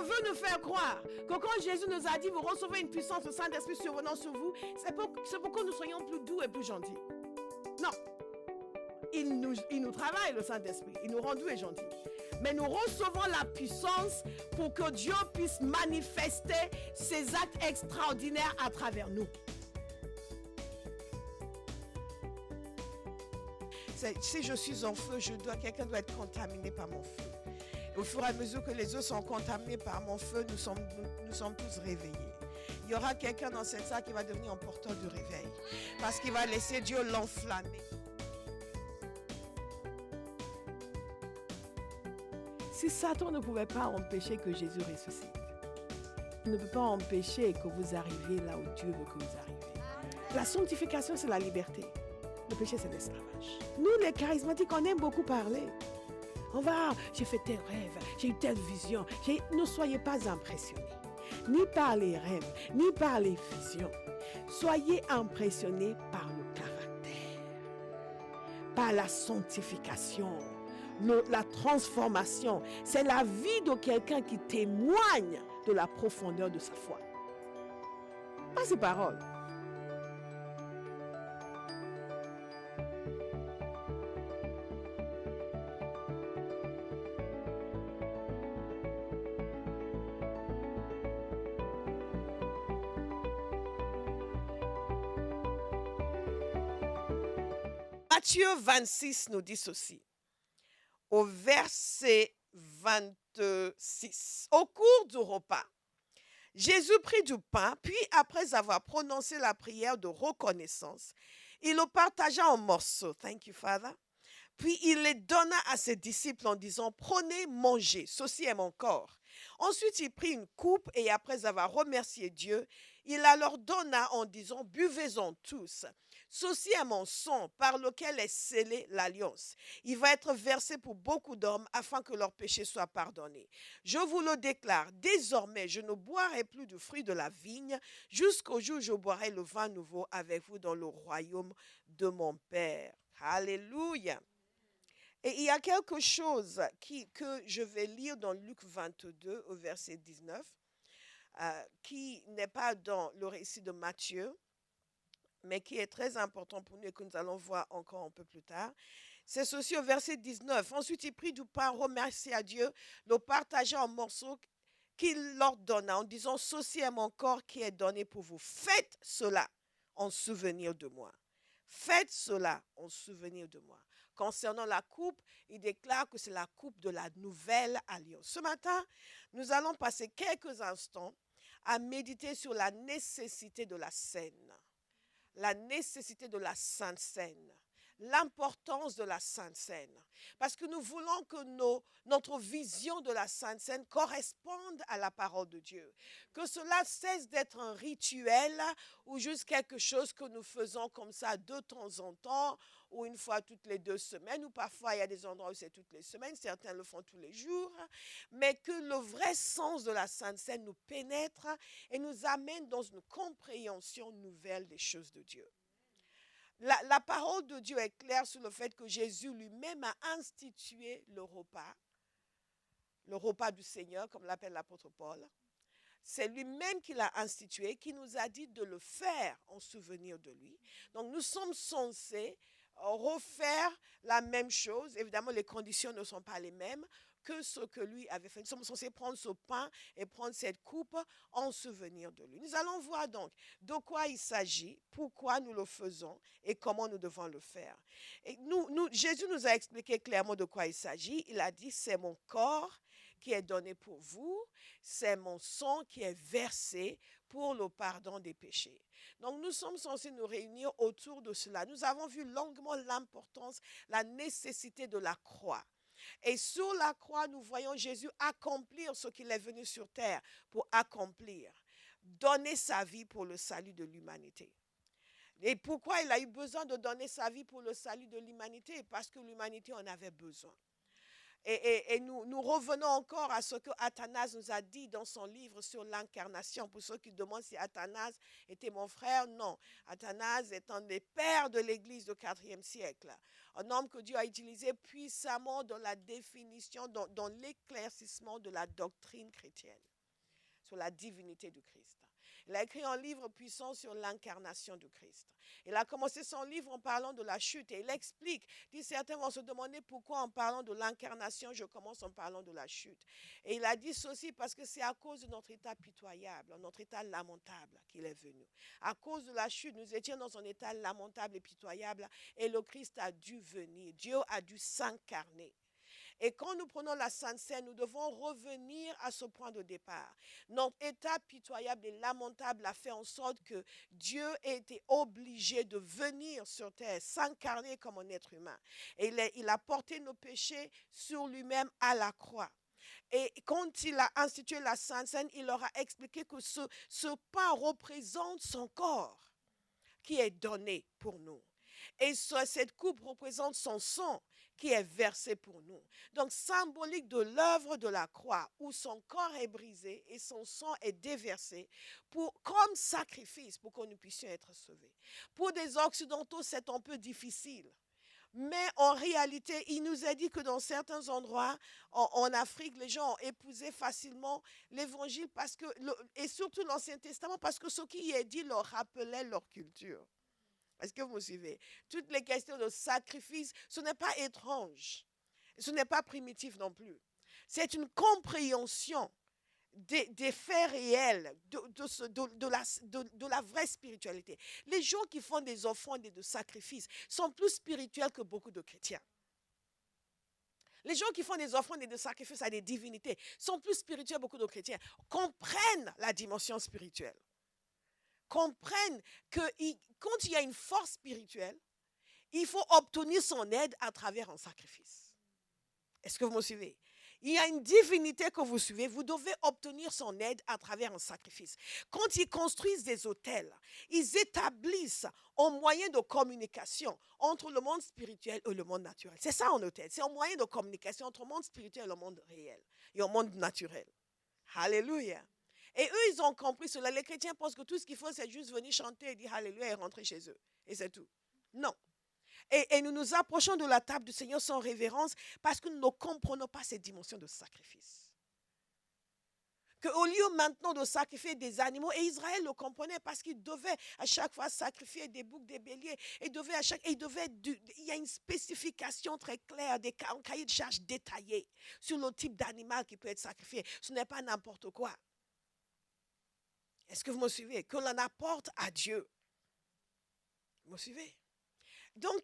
veut nous faire croire que quand Jésus nous a dit, vous recevez une puissance, le Saint-Esprit survenant sur vous, c'est pour que nous soyons plus doux et plus gentils. Non. Il nous travaille, le Saint-Esprit. Il nous rend doux et gentils. Mais nous recevons la puissance pour que Dieu puisse manifester ses actes extraordinaires à travers nous. Si je suis en feu, quelqu'un doit être contaminé par mon feu. Et au fur et à mesure que les autres sont contaminés par mon feu, nous sommes tous réveillés. Il y aura quelqu'un dans cette salle qui va devenir un porteur de réveil. Parce qu'il va laisser Dieu l'enflammer. Si Satan ne pouvait pas empêcher que Jésus ressuscite, il ne peut pas empêcher que vous arriviez là où Dieu veut que vous arriviez. La sanctification, c'est la liberté. Le péché, c'est l'esclavage. Nous, les charismatiques, on aime beaucoup parler. On va, j'ai fait tel rêve, j'ai eu telle vision. Ne soyez pas impressionnés, ni par les rêves, ni par les visions. Soyez impressionnés par le caractère, par la sanctification, la transformation. C'est la vie de quelqu'un qui témoigne de la profondeur de sa foi. Pas ses paroles. Matthieu 26 nous dit ceci, au verset 26. Au cours du repas, Jésus prit du pain, puis après avoir prononcé la prière de reconnaissance, il le partagea en morceaux. Thank you, Father. Puis il les donna à ses disciples en disant, prenez, mangez, ceci est mon corps. Ensuite, il prit une coupe et après avoir remercié Dieu, il la leur donna en disant, buvez-en tous. Ceci est mon sang par lequel est scellée l'alliance. Il va être versé pour beaucoup d'hommes afin que leurs péchés soient pardonnés. Je vous le déclare, désormais, je ne boirai plus du fruit de la vigne jusqu'au jour où je boirai le vin nouveau avec vous dans le royaume de mon Père. Alléluia. Et il y a quelque chose que je vais lire dans Luc 22 au verset 19, qui n'est pas dans le récit de Matthieu, mais qui est très important pour nous et que nous allons voir encore un peu plus tard. C'est ceci au verset 19. Ensuite, il prit du pain, remercia Dieu, le partagea en morceaux qu'il leur donna en disant, ceci est mon corps qui est donné pour vous. Faites cela en souvenir de moi. Faites cela en souvenir de moi. Concernant la coupe, il déclare que c'est la coupe de la nouvelle alliance. Ce matin, nous allons passer quelques instants à méditer sur la nécessité de la scène, la nécessité de la Sainte Seine, l'importance de la Sainte Seine. Parce que nous voulons que notre vision de la Sainte Seine corresponde à la parole de Dieu. Que cela cesse d'être un rituel ou juste quelque chose que nous faisons comme ça de temps en temps ou une fois toutes les 2 semaines, ou parfois il y a des endroits où c'est toutes les semaines, certains le font tous les jours, mais que le vrai sens de la Sainte Seine nous pénètre et nous amène dans une compréhension nouvelle des choses de Dieu. La parole de Dieu est claire sur le fait que Jésus lui-même a institué le repas du Seigneur, comme l'appelle l'apôtre Paul. C'est lui-même qui l'a institué, qui nous a dit de le faire en souvenir de lui. Donc nous sommes censés refaire la même chose. Évidemment, les conditions ne sont pas les mêmes que ce que lui avait fait. Nous sommes censés prendre ce pain et prendre cette coupe en souvenir de lui. Nous allons voir donc de quoi il s'agit, pourquoi nous le faisons et comment nous devons le faire. Et Jésus nous a expliqué clairement de quoi il s'agit. Il a dit, c'est mon corps qui est donné pour vous, c'est mon sang qui est versé pour le pardon des péchés. Donc nous sommes censés nous réunir autour de cela. Nous avons vu longuement l'importance, la nécessité de la croix. Et sur la croix, nous voyons Jésus accomplir ce qu'il est venu sur terre pour accomplir, donner sa vie pour le salut de l'humanité. Et pourquoi il a eu besoin de donner sa vie pour le salut de l'humanité? Parce que l'humanité en avait besoin. Et nous revenons encore à ce que Athanase nous a dit dans son livre sur l'incarnation. Pour ceux qui demandent si Athanase était mon frère, non. Athanase est un des pères de l'Église du IVe siècle. Un homme que Dieu a utilisé puissamment dans la définition, dans l'éclaircissement de la doctrine chrétienne. sur la divinité du Christ. Il a écrit un livre puissant sur l'incarnation du Christ. Il a commencé son livre en parlant de la chute et il explique. Dit certains vont se demander pourquoi en parlant de l'incarnation, je commence en parlant de la chute. Et il a dit ceci parce que c'est à cause de notre état pitoyable, notre état lamentable qu'il est venu. À cause de la chute, nous étions dans un état lamentable et pitoyable et le Christ a dû venir. Dieu a dû s'incarner. Et quand nous prenons la Sainte Seine, nous devons revenir à ce point de départ. Notre état pitoyable et lamentable a fait en sorte que Dieu ait été obligé de venir sur terre, s'incarner comme un être humain. Et il a porté nos péchés sur lui-même à la croix. Et quand il a institué la Sainte Seine, il leur a expliqué que ce pain représente son corps qui est donné pour nous. Et cette coupe représente son sang qui est versé pour nous. Donc, symbolique de l'œuvre de la croix, où son corps est brisé et son sang est déversé comme sacrifice pour que nous puissions être sauvés. Pour des Occidentaux, c'est un peu difficile. Mais en réalité, il nous a dit que dans certains endroits, en Afrique, les gens ont épousé facilement l'évangile et surtout l'Ancien Testament, parce que ce qui y est dit leur rappelait leur culture. Est-ce que vous me suivez? Toutes les questions de sacrifice, ce n'est pas étrange. Ce n'est pas primitif non plus. C'est une compréhension des faits réels, de la vraie spiritualité. Les gens qui font des offrandes et de sacrifices sont plus spirituels que beaucoup de chrétiens. Les gens qui font des offrandes et de sacrifices à des divinités sont plus spirituels que beaucoup de chrétiens. Comprennent la dimension spirituelle. Comprennent que quand il y a une force spirituelle, il faut obtenir son aide à travers un sacrifice. Est-ce que vous me suivez? Il y a une divinité que vous suivez, vous devez obtenir son aide à travers un sacrifice. Quand ils construisent des hôtels, ils établissent un moyen de communication entre le monde spirituel et le monde naturel. C'est ça un hôtel, c'est un moyen de communication entre le monde spirituel et le monde réel, et le monde naturel. Alléluia. Et eux, ils ont compris cela. Les chrétiens pensent que tout ce qu'il faut, c'est juste venir chanter et dire Alléluia et rentrer chez eux. Et c'est tout. Non. Et nous nous approchons de la table du Seigneur sans révérence parce que nous ne comprenons pas cette dimension de sacrifice. Qu'au lieu maintenant de sacrifier des animaux, et Israël le comprenait parce qu'il devait à chaque fois sacrifier des boucs, des béliers, il y a une spécification très claire, un cahier de charges détaillé sur le type d'animal qui peut être sacrifié. Ce n'est pas n'importe quoi. Est-ce que vous me suivez? Que l'on apporte à Dieu. Vous me suivez? Donc,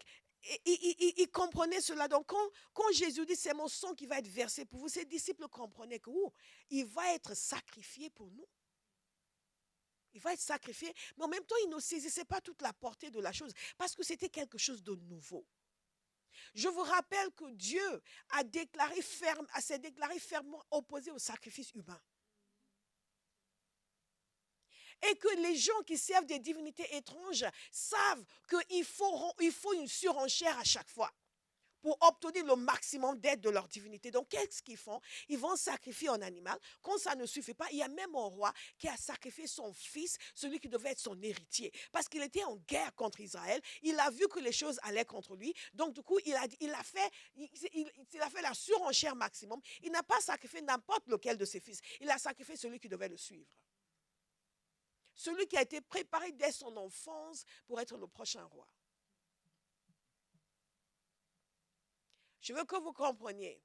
il comprenait cela. Donc, quand Jésus dit, c'est mon sang qui va être versé pour vous, ses disciples comprenaient qu'il va être sacrifié pour nous. Il va être sacrifié, mais en même temps, il ne saisissait pas toute la portée de la chose, parce que c'était quelque chose de nouveau. Je vous rappelle que Dieu s'est déclaré fermement opposé au sacrifice humain. Et que les gens qui servent des divinités étranges savent qu'il faut une surenchère à chaque fois pour obtenir le maximum d'aide de leur divinité. Donc, qu'est-ce qu'ils font? Ils vont sacrifier un animal. Quand ça ne suffit pas, il y a même un roi qui a sacrifié son fils, celui qui devait être son héritier, parce qu'il était en guerre contre Israël. Il a vu que les choses allaient contre lui. Donc, du coup, il a fait la surenchère maximum. Il n'a pas sacrifié n'importe lequel de ses fils. Il a sacrifié celui qui devait le suivre. Celui qui a été préparé dès son enfance pour être le prochain roi. Je veux que vous compreniez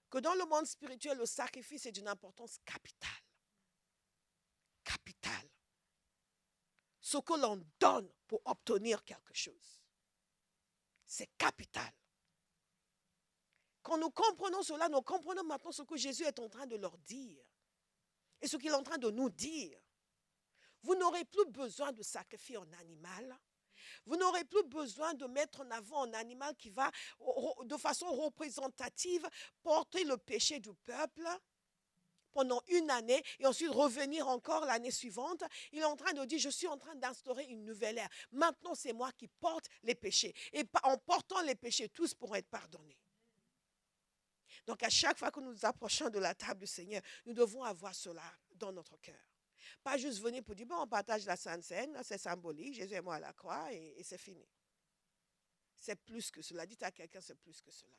que dans le monde spirituel, le sacrifice est d'une importance capitale. Capitale. Ce que l'on donne pour obtenir quelque chose. C'est capital. Quand nous comprenons cela, nous comprenons maintenant ce que Jésus est en train de leur dire. Et ce qu'il est en train de nous dire. Vous n'aurez plus besoin de sacrifier un animal. Vous n'aurez plus besoin de mettre en avant un animal qui va, de façon représentative, porter le péché du peuple pendant une année et ensuite revenir encore l'année suivante. Il est en train de dire, je suis en train d'instaurer une nouvelle ère. Maintenant, c'est moi qui porte les péchés. Et en portant les péchés, tous pourront être pardonnés. Donc, à chaque fois que nous nous approchons de la table du Seigneur, nous devons avoir cela dans notre cœur. Pas juste venir pour dire, bon, on partage la Sainte Seine, c'est symbolique, Jésus est mort à la croix et c'est fini. C'est plus que cela. Dites à quelqu'un, c'est plus que cela.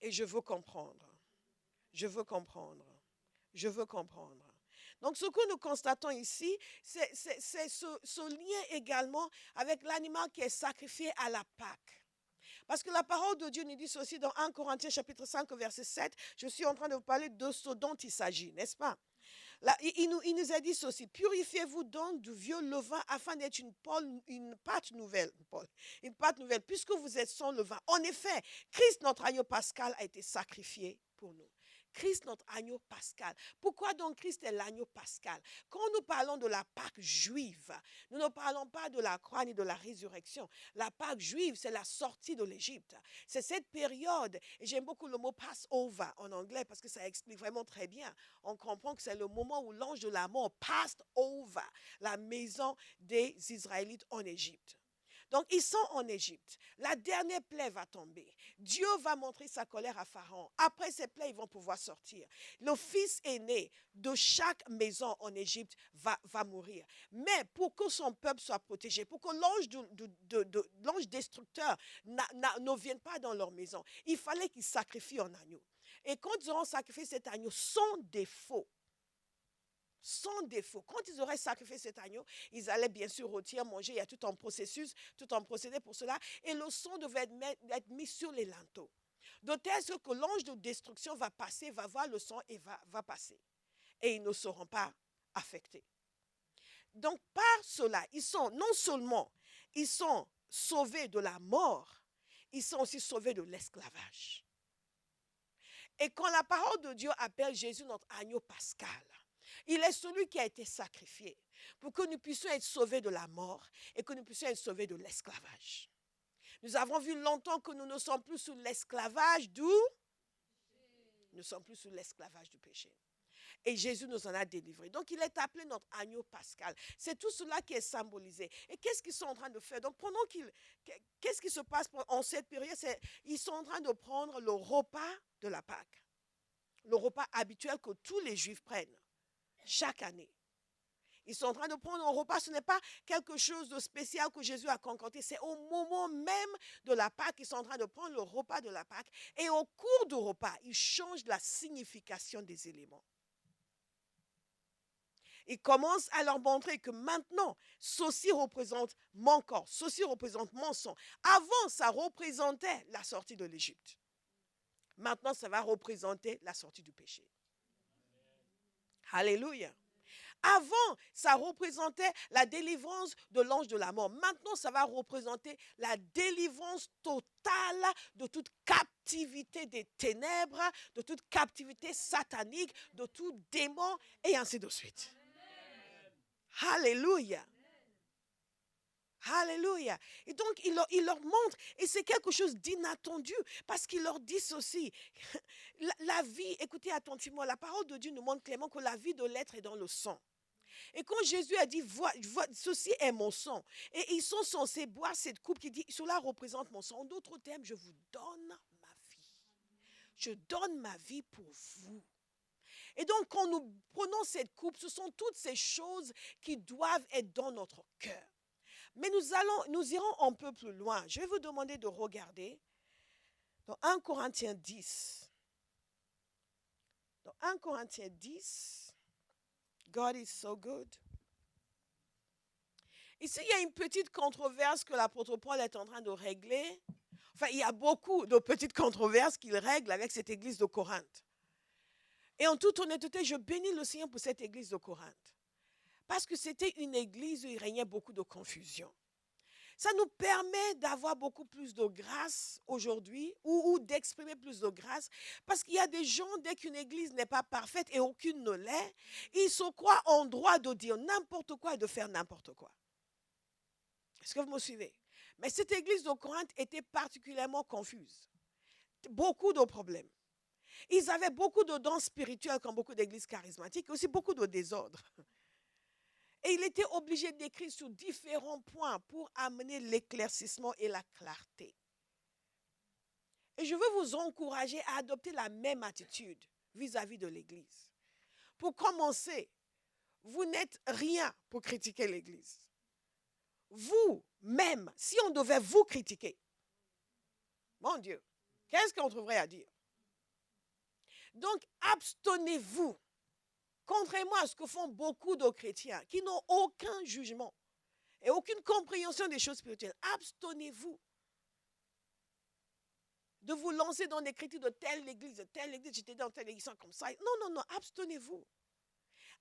Et je veux comprendre. Je veux comprendre. Je veux comprendre. Donc, ce que nous constatons ici, c'est ce lien également avec l'animal qui est sacrifié à la Pâque. Parce que la parole de Dieu nous dit ceci dans 1 Corinthiens chapitre 5, verset 7. Je suis en train de vous parler de ce dont il s'agit, n'est-ce pas? Là, il nous a dit ceci: purifiez-vous donc du vieux levain afin d'être une pâte nouvelle, une pâte nouvelle, puisque vous êtes sans levain. En effet, Christ, notre agneau pascal, a été sacrifié pour nous. Christ, notre agneau pascal. Pourquoi donc Christ est l'agneau pascal? Quand nous parlons de la Pâque juive, nous ne parlons pas de la croix ni de la résurrection. La Pâque juive, c'est la sortie de l'Égypte. C'est cette période, et j'aime beaucoup le mot Passover en anglais parce que ça explique vraiment très bien. On comprend que c'est le moment où l'ange de la mort passed over la maison des Israélites en Égypte. Donc, ils sont en Égypte. La dernière plaie va tomber. Dieu va montrer sa colère à Pharaon. Après ces plaies, ils vont pouvoir sortir. Le fils aîné de chaque maison en Égypte va mourir. Mais pour que son peuple soit protégé, pour que l'ange destructeur ne vienne pas dans leur maison, il fallait qu'ils sacrifient un agneau. Et quand ils auront sacrifié cet agneau sans défaut, quand ils auraient sacrifié cet agneau, ils allaient bien sûr rôtir, manger. Il y a tout un processus, tout un procédé pour cela. Et le sang devait être mis sur les linteaux. De telle sorte que l'ange de destruction va passer, va voir le sang et va passer. Et ils ne seront pas affectés. Donc par cela, non seulement ils sont sauvés de la mort, ils sont aussi sauvés de l'esclavage. Et quand la parole de Dieu appelle Jésus notre agneau pascal, il est celui qui a été sacrifié pour que nous puissions être sauvés de la mort et que nous puissions être sauvés de l'esclavage. Nous avons vu longtemps que nous ne sommes plus sous l'esclavage Nous ne sommes plus sous l'esclavage du péché. Et Jésus nous en a délivrés. Donc, il est appelé notre agneau pascal. C'est tout cela qui est symbolisé. Et qu'est-ce qu'ils sont en train de faire? Donc, qu'est-ce qui se passe en cette période? Ils sont en train de prendre le repas de la Pâque. Le repas habituel que tous les Juifs prennent chaque année. Ils sont en train de prendre un repas. Ce n'est pas quelque chose de spécial que Jésus a concocté. C'est au moment même de la Pâque qu'ils sont en train de prendre le repas de la Pâque. Et au cours du repas, ils changent la signification des éléments. Ils commencent à leur montrer que maintenant, ceci représente mon corps, ceci représente mon sang. Avant, ça représentait la sortie de l'Égypte. Maintenant, ça va représenter la sortie du péché. Alléluia. Avant, ça représentait la délivrance de l'ange de la mort. Maintenant, ça va représenter la délivrance totale de toute captivité des ténèbres, de toute captivité satanique, de tout démon, et ainsi de suite. Alléluia. Alléluia. Et donc, il leur montre, et c'est quelque chose d'inattendu, parce qu'il leur dit ceci. La vie, écoutez attentivement, la parole de Dieu nous montre clairement que la vie de l'être est dans le sang. Et quand Jésus a dit, ceci est mon sang, et ils sont censés boire cette coupe qui dit, cela représente mon sang. En d'autres termes, je vous donne ma vie. Je donne ma vie pour vous. Et donc, quand nous prenons cette coupe, ce sont toutes ces choses qui doivent être dans notre cœur. Mais nous irons un peu plus loin. Je vais vous demander de regarder dans 1 Corinthiens 10. Dans 1 Corinthiens 10, God is so good. Ici, il y a une petite controverse que l'apôtre Paul est en train de régler. Enfin, il y a beaucoup de petites controverses qu'il règle avec cette église de Corinthe. Et en toute honnêteté, je bénis le Seigneur pour cette église de Corinthe. Parce que c'était une église où il régnait beaucoup de confusion. Ça nous permet d'avoir beaucoup plus de grâce aujourd'hui ou d'exprimer plus de grâce. Parce qu'il y a des gens, dès qu'une église n'est pas parfaite et aucune ne l'est, ils se croient en droit de dire n'importe quoi et de faire n'importe quoi. Est-ce que vous me suivez? Mais cette église de Corinthe était particulièrement confuse. Beaucoup de problèmes. Ils avaient beaucoup de dons spirituels comme beaucoup d'églises charismatiques et aussi beaucoup de désordre. Et il était obligé d'écrire sur différents points pour amener l'éclaircissement et la clarté. Et je veux vous encourager à adopter la même attitude vis-à-vis de l'Église. Pour commencer, vous n'êtes rien pour critiquer l'Église. Vous-même, si on devait vous critiquer, mon Dieu, qu'est-ce qu'on trouverait à dire? Donc, abstenez-vous Contrairement à ce que font beaucoup de chrétiens qui n'ont aucun jugement et aucune compréhension des choses spirituelles, abstenez-vous de vous lancer dans des critiques de telle église, j'étais dans telle église comme ça. Non, abstenez-vous.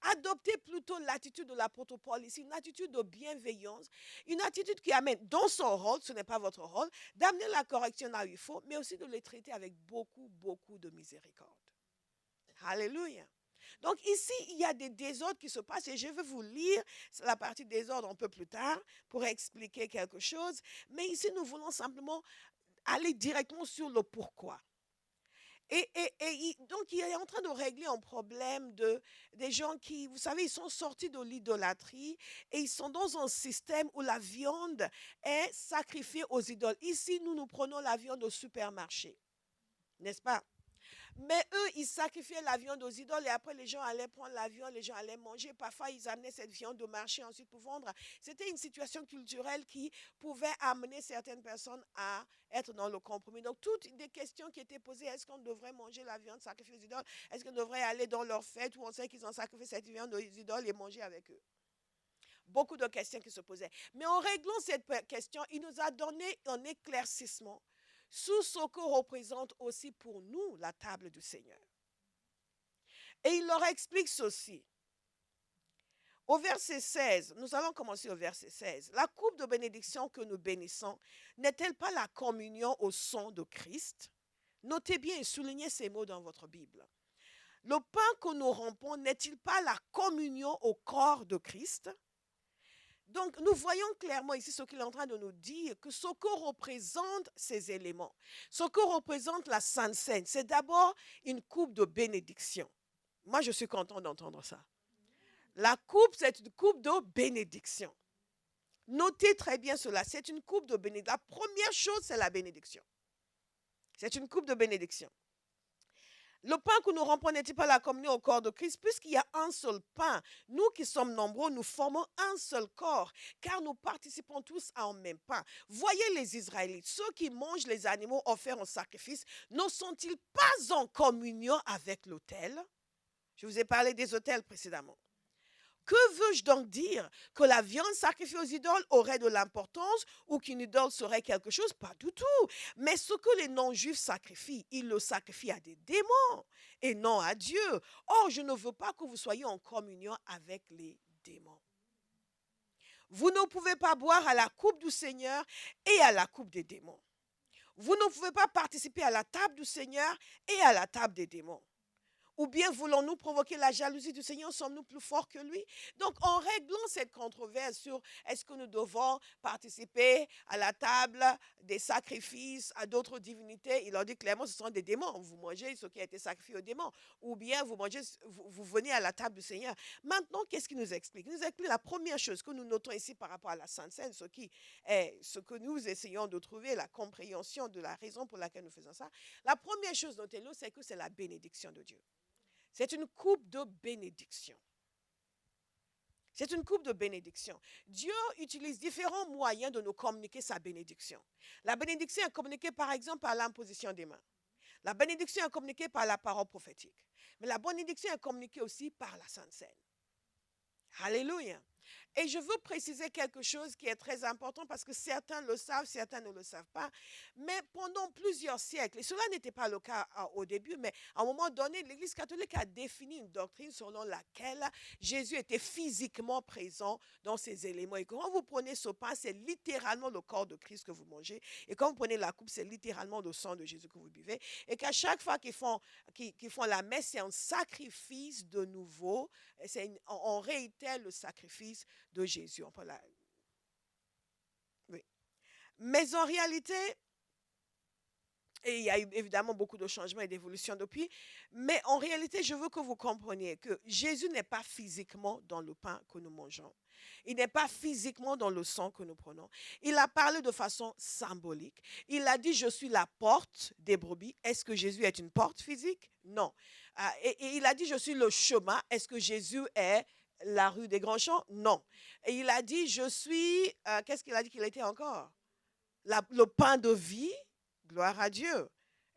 Adoptez plutôt l'attitude de l'apôtre Paul ici, une attitude de bienveillance, une attitude qui amène dans son rôle, ce n'est pas votre rôle, d'amener la correction là où il faut, mais aussi de les traiter avec beaucoup, beaucoup de miséricorde. Alléluia. Donc ici, il y a des désordres qui se passent et je vais vous lire la partie désordre un peu plus tard pour expliquer quelque chose. Mais ici, nous voulons simplement aller directement sur le pourquoi. Donc, il est en train de régler un problème des gens qui, vous savez, ils sont sortis de l'idolâtrie et ils sont dans un système où la viande est sacrifiée aux idoles. Ici, nous prenons la viande au supermarché, n'est-ce pas? Mais eux, ils sacrifiaient la viande aux idoles et après, les gens allaient prendre la viande, les gens allaient manger. Parfois, ils amenaient cette viande au marché ensuite pour vendre. C'était une situation culturelle qui pouvait amener certaines personnes à être dans le compromis. Donc, toutes des questions qui étaient posées, est-ce qu'on devrait manger la viande sacrifiée aux idoles? Est-ce qu'on devrait aller dans leur fête où on sait qu'ils ont sacrifié cette viande aux idoles et manger avec eux? Beaucoup de questions qui se posaient. Mais en réglant cette question, il nous a donné un éclaircissement sous ce que représente aussi pour nous la table du Seigneur. Et il leur explique ceci. Au verset 16, nous allons commencer au verset 16. La coupe de bénédiction que nous bénissons n'est-elle pas la communion au sang de Christ? Notez bien et soulignez ces mots dans votre Bible. Le pain que nous rompons n'est-il pas la communion au corps de Christ? Donc, nous voyons clairement ici ce qu'il est en train de nous dire, que ce que représentent ces éléments, ce que représente la Sainte Seine, c'est d'abord une coupe de bénédiction. Moi, je suis content d'entendre ça. La coupe, c'est une coupe de bénédiction. Notez très bien cela, c'est une coupe de bénédiction. La première chose, c'est la bénédiction. C'est une coupe de bénédiction. Le pain que nous rompons n'est-il pas la communion au corps de Christ? Puisqu'il y a un seul pain, nous qui sommes nombreux, nous formons un seul corps, car nous participons tous à un même pain. Voyez les Israélites, ceux qui mangent les animaux offerts en sacrifice, ne sont-ils pas en communion avec l'autel? Je vous ai parlé des autels précédemment. Que veux-je donc dire? Que la viande sacrifiée aux idoles aurait de l'importance ou qu'une idole serait quelque chose? Pas du tout. Mais ce que les non-juifs sacrifient, ils le sacrifient à des démons et non à Dieu. Or, je ne veux pas que vous soyez en communion avec les démons. Vous ne pouvez pas boire à la coupe du Seigneur et à la coupe des démons. Vous ne pouvez pas participer à la table du Seigneur et à la table des démons. Ou bien voulons-nous provoquer la jalousie du Seigneur? Sommes-nous plus forts que lui? Donc, en réglant cette controverse sur est-ce que nous devons participer à la table des sacrifices à d'autres divinités, il leur dit clairement ce sont des démons. Vous mangez ce qui a été sacrifié aux démons. Ou bien vous venez à la table du Seigneur. Maintenant, qu'est-ce qu'il nous explique? Il nous explique la première chose que nous notons ici par rapport à la Sainte Seine, ce qui est ce que nous essayons de trouver, la compréhension de la raison pour laquelle nous faisons ça. La première chose, notez-le, c'est que c'est la bénédiction de Dieu. C'est une coupe de bénédiction. C'est une coupe de bénédiction. Dieu utilise différents moyens de nous communiquer sa bénédiction. La bénédiction est communiquée par exemple par l'imposition des mains. La bénédiction est communiquée par la parole prophétique. Mais la bénédiction est communiquée aussi par la Sainte Seine. Alléluia. Et je veux préciser quelque chose qui est très important parce que certains le savent, certains ne le savent pas. Mais pendant plusieurs siècles, et cela n'était pas le cas au début, mais à un moment donné, l'Église catholique a défini une doctrine selon laquelle Jésus était physiquement présent dans ces éléments. Et quand vous prenez ce pain, c'est littéralement le corps de Christ que vous mangez. Et quand vous prenez la coupe, c'est littéralement le sang de Jésus que vous buvez. Et qu'à chaque fois qu'ils font la messe, c'est un sacrifice de nouveau. On réitère le sacrifice de Jésus. Oui. Mais en réalité, et il y a eu évidemment beaucoup de changements et d'évolutions depuis, mais en réalité, je veux que vous compreniez que Jésus n'est pas physiquement dans le pain que nous mangeons. Il n'est pas physiquement dans le sang que nous prenons. Il a parlé de façon symbolique. Il a dit, je suis la porte des brebis. Est-ce que Jésus est une porte physique? Non. Et il a dit, je suis le chemin. Est-ce que Jésus est la rue des Grands Champs? Non. Et il a dit, je suis, qu'est-ce qu'il a dit qu'il était encore? Le pain de vie, gloire à Dieu.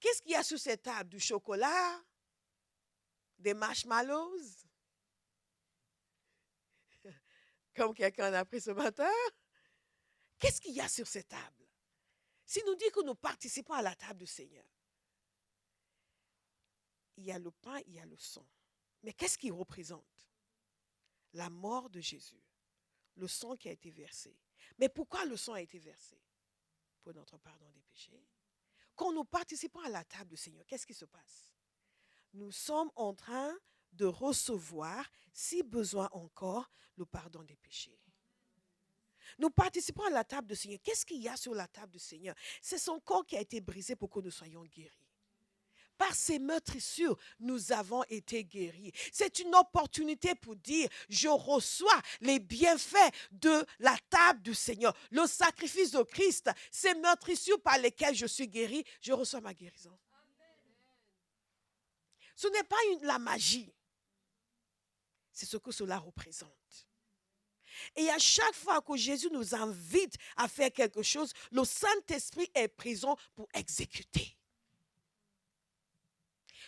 Qu'est-ce qu'il y a sur cette table? Du chocolat? Des marshmallows? Comme quelqu'un a pris ce matin? Qu'est-ce qu'il y a sur cette table? Si nous dit que nous participons à la table du Seigneur, il y a le pain, il y a le sang. Mais qu'est-ce qu'il représente? La mort de Jésus, le sang qui a été versé. Mais pourquoi le sang a été versé? Pour notre pardon des péchés. Quand nous participons à la table du Seigneur, qu'est-ce qui se passe? Nous sommes en train de recevoir, si besoin encore, le pardon des péchés. Nous participons à la table du Seigneur. Qu'est-ce qu'il y a sur la table du Seigneur? C'est son corps qui a été brisé pour que nous soyons guéris. Par ses meurtrissures, nous avons été guéris. C'est une opportunité pour dire, je reçois les bienfaits de la table du Seigneur. Le sacrifice de Christ, ces meurtrissures par lesquelles je suis guéri, je reçois ma guérison. Ce n'est pas la magie. C'est ce que cela représente. Et à chaque fois que Jésus nous invite à faire quelque chose, le Saint-Esprit est présent pour exécuter.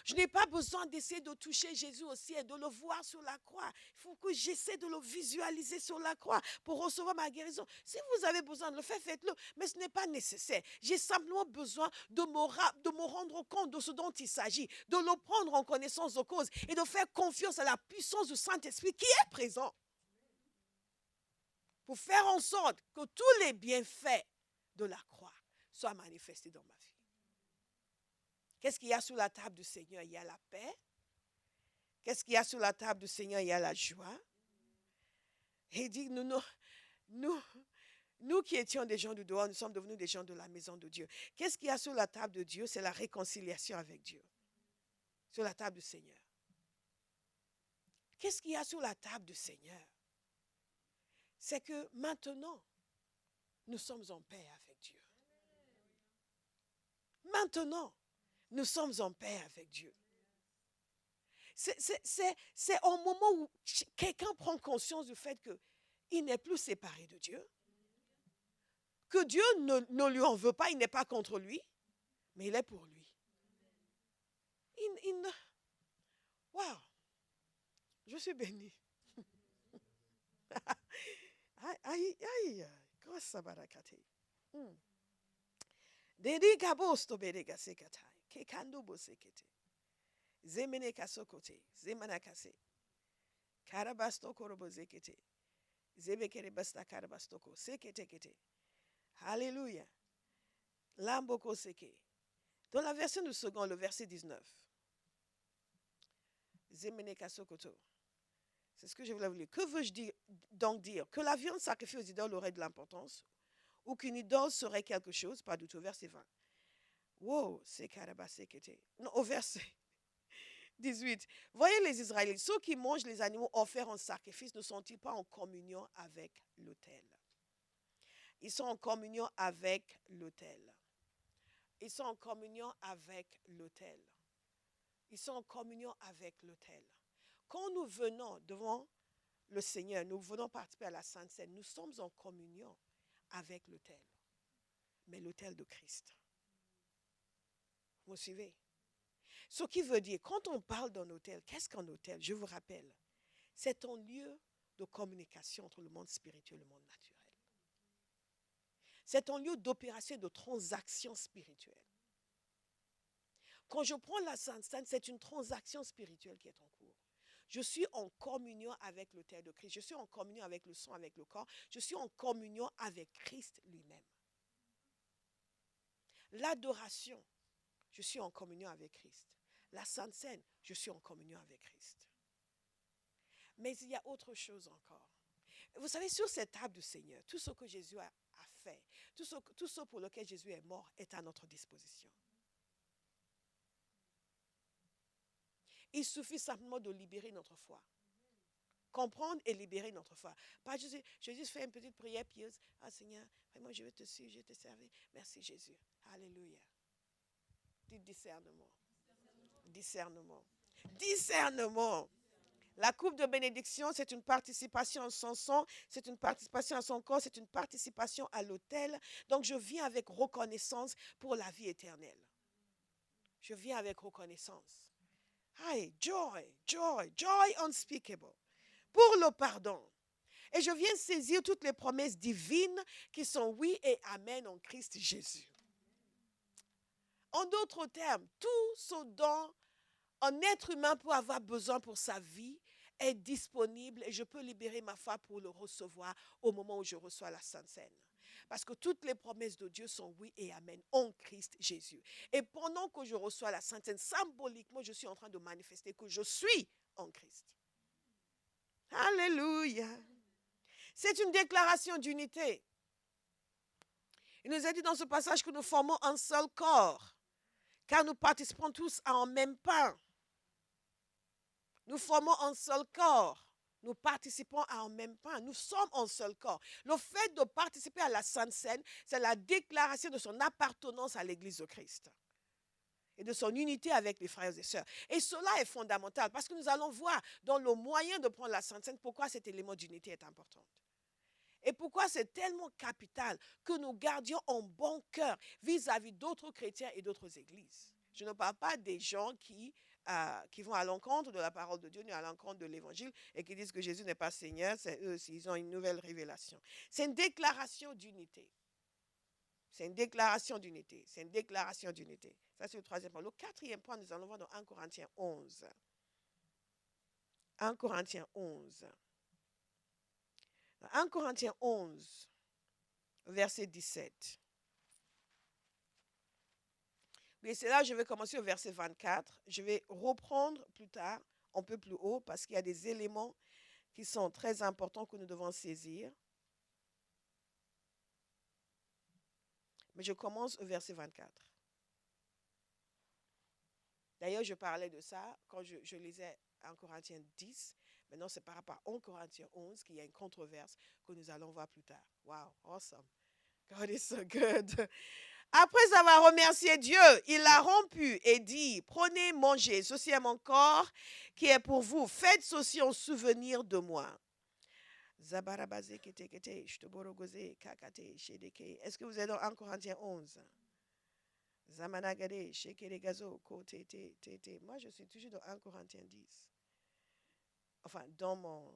Je n'ai pas besoin d'essayer de toucher Jésus aussi et de le voir sur la croix. Il faut que j'essaie de le visualiser sur la croix pour recevoir ma guérison. Si vous avez besoin de le faire, faites-le. Mais ce n'est pas nécessaire. J'ai simplement besoin de me rendre compte de ce dont il s'agit, de le prendre en connaissance de cause et de faire confiance à la puissance du Saint-Esprit qui est présent. Pour faire en sorte que tous les bienfaits de la croix soient manifestés dans ma vie. Qu'est-ce qu'il y a sur la table du Seigneur? Il y a la paix. Qu'est-ce qu'il y a sur la table du Seigneur? Il y a la joie. Et il dit, nous qui étions des gens du dehors, nous sommes devenus des gens de la maison de Dieu. Qu'est-ce qu'il y a sur la table de Dieu? C'est la réconciliation avec Dieu. Sur la table du Seigneur. Qu'est-ce qu'il y a sur la table du Seigneur? C'est que maintenant, nous sommes en paix avec Dieu. Maintenant, nous sommes en paix avec Dieu. C'est au moment où quelqu'un prend conscience du fait qu'il n'est plus séparé de Dieu, que Dieu ne lui en veut pas, il n'est pas contre lui, mais il est pour lui. Wow, je suis bénie. Aïe, aïe, grosse sabarakate. Dedica bosto berega sekatai. Kekando bosekete. Zemene kasokote. Zemana kase. Karabasto korobozekete. Zebekere basta karabastoko. Sekete kete. Alléluia. Lamboko seke. Dans la version du second, le verset 19. Zemene kasokoto. C'est ce que je voulais vous dire. Que veux-je donc dire? Que la viande sacrifiée aux idoles aurait de l'importance? Ou qu'une idole serait quelque chose? Pas du tout. Verset 20. Wow, c'est Karabasekete. Non, au verset 18. Voyez les Israélites, ceux qui mangent les animaux offerts en sacrifice ne sont-ils pas en communion avec l'autel? Ils sont en communion avec l'autel. Ils sont en communion avec l'autel. Ils sont en communion avec l'autel. Quand nous venons devant le Seigneur, nous venons participer à la Sainte Seine, nous sommes en communion avec l'autel. Mais l'autel de Christ. Vous me suivez? Ce qui veut dire, quand on parle d'un hôtel, qu'est-ce qu'un hôtel? Je vous rappelle, c'est un lieu de communication entre le monde spirituel et le monde naturel. C'est un lieu d'opération et de transaction spirituelle. Quand je prends la Sainte Seine, c'est une transaction spirituelle qui est en cours. Je suis en communion avec l'autel de Christ. Je suis en communion avec le sang, avec le corps. Je suis en communion avec Christ lui-même. L'adoration, je suis en communion avec Christ. La Sainte Seine, je suis en communion avec Christ. Mais il y a autre chose encore. Vous savez, sur cette table du Seigneur, tout ce que Jésus a fait, tout ce pour lequel Jésus est mort est à notre disposition. Il suffit simplement de libérer notre foi. Comprendre et libérer notre foi. Pas Jésus fait une petite prière pieuse. Ah Seigneur, vraiment je vais te suivre, je vais te servir. Merci Jésus. Alléluia. Dites discernement. Discernement. Discernement. La coupe de bénédiction, c'est une participation à son sang, c'est une participation à son corps, c'est une participation à l'autel. Donc je viens avec reconnaissance pour la vie éternelle. Je viens avec reconnaissance. Hey, joy unspeakable. Pour le pardon. Et je viens saisir toutes les promesses divines qui sont oui et amen en Christ Jésus. En d'autres termes, tout ce dont un être humain peut avoir besoin pour sa vie est disponible et je peux libérer ma foi pour le recevoir au moment où je reçois la Sainte Seine. Parce que toutes les promesses de Dieu sont oui et amen en Christ Jésus. Et pendant que je reçois la Sainte Seine, symboliquement, je suis en train de manifester que je suis en Christ. Alléluia. C'est une déclaration d'unité. Il nous a dit dans ce passage que nous formons un seul corps, car nous participons tous à un même pain. Nous formons un seul corps. Nous participons à un même pain. Nous sommes un seul corps. Le fait de participer à la Sainte Seine, c'est la déclaration de son appartenance à l'Église de Christ et de son unité avec les frères et sœurs. Et cela est fondamental parce que nous allons voir dans le moyen de prendre la Sainte Seine pourquoi cet élément d'unité est important. Et pourquoi c'est tellement capital que nous gardions en bon cœur vis-à-vis d'autres chrétiens et d'autres églises. Je ne parle pas des gens qui vont à l'encontre de la parole de Dieu, ni à l'encontre de l'évangile, et qui disent que Jésus n'est pas Seigneur, c'est eux aussi, ils ont une nouvelle révélation. C'est une déclaration d'unité. C'est une déclaration d'unité. C'est une déclaration d'unité. Ça, c'est le troisième point. Le quatrième point, nous allons voir dans 1 Corinthiens 11. 1 Corinthiens 11. 1 Corinthiens 11, verset 17. Mais c'est là que je vais commencer au verset 24. Je vais reprendre plus tard, un peu plus haut, parce qu'il y a des éléments qui sont très importants que nous devons saisir. Mais je commence au verset 24. D'ailleurs, je parlais de ça quand je lisais 1 Corinthiens 10. Maintenant, c'est par rapport à 1 Corinthiens 11 qu'il y a une controverse que nous allons voir plus tard. Wow, awesome. God is so good. Après avoir remercié Dieu, il l'a rompu et dit, prenez, mangez, ceci est mon corps qui est pour vous. Faites ceci en souvenir de moi. Est-ce que vous êtes dans 1 Corinthiens 11? Moi, je suis toujours dans 1 Corinthiens 10. Enfin, dans mon...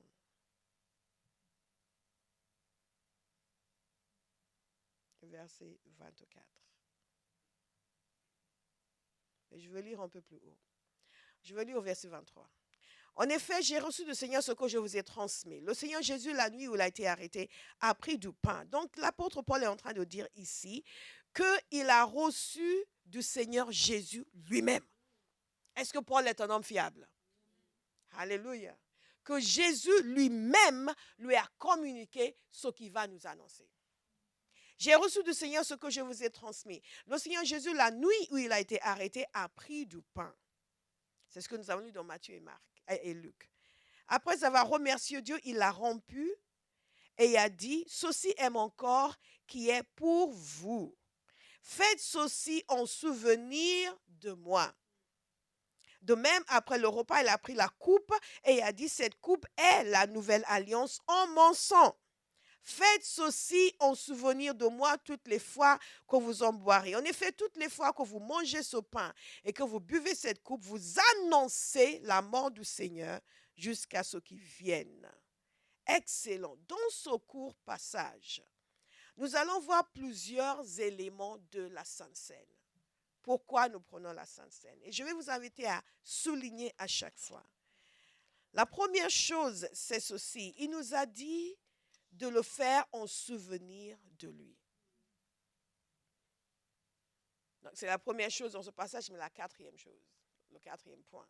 verset 24. Mais je vais lire un peu plus haut. Je vais lire au verset 23. En effet, j'ai reçu du Seigneur ce que je vous ai transmis. Le Seigneur Jésus, la nuit où il a été arrêté, a pris du pain. Donc, l'apôtre Paul est en train de dire ici qu'il a reçu du Seigneur Jésus lui-même. Est-ce que Paul est un homme fiable? Alléluia. Que Jésus lui-même lui a communiqué ce qu'il va nous annoncer. J'ai reçu du Seigneur ce que je vous ai transmis. Le Seigneur Jésus, la nuit où il a été arrêté, a pris du pain. C'est ce que nous avons lu dans Matthieu et Marc et Luc. Après avoir remercié Dieu, il l'a rompu et il a dit, ceci est mon corps qui est pour vous. Faites ceci en souvenir de moi. De même, après le repas, il a pris la coupe et il a dit, cette coupe est la nouvelle alliance en mon sang. Faites ceci en souvenir de moi toutes les fois que vous en boirez. En effet, toutes les fois que vous mangez ce pain et que vous buvez cette coupe, vous annoncez la mort du Seigneur jusqu'à ce qu'il vienne. Excellent. Dans ce court passage, nous allons voir plusieurs éléments de la Sainte Seine. Pourquoi nous prenons la Sainte Seine? Et je vais vous inviter à souligner à chaque fois. La première chose, c'est ceci. Il nous a dit de le faire en souvenir de lui. Donc, c'est la première chose dans ce passage, mais la quatrième chose, le quatrième point.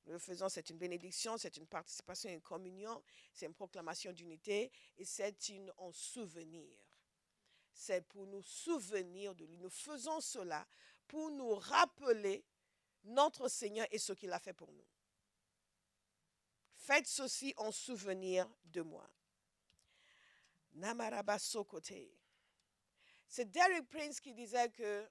Nous le faisons, c'est une bénédiction, c'est une participation, une communion, c'est une proclamation d'unité et c'est en souvenir. C'est pour nous souvenir de lui. Nous faisons cela pour nous rappeler notre Seigneur et ce qu'il a fait pour nous. Faites ceci en souvenir de moi. Namaraba Sokote. C'est Derek Prince qui disait que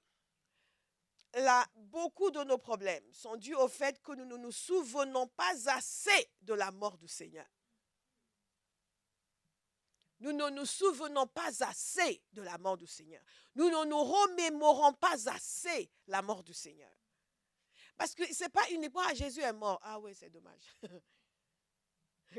beaucoup de nos problèmes sont dus au fait que nous ne nous souvenons pas assez de la mort du Seigneur. Nous ne nous souvenons pas assez de la mort du Seigneur. Nous ne nous remémorons pas assez la mort du Seigneur. Parce que ce n'est pas uniquement « Jésus est mort ». Ah oui, c'est dommage.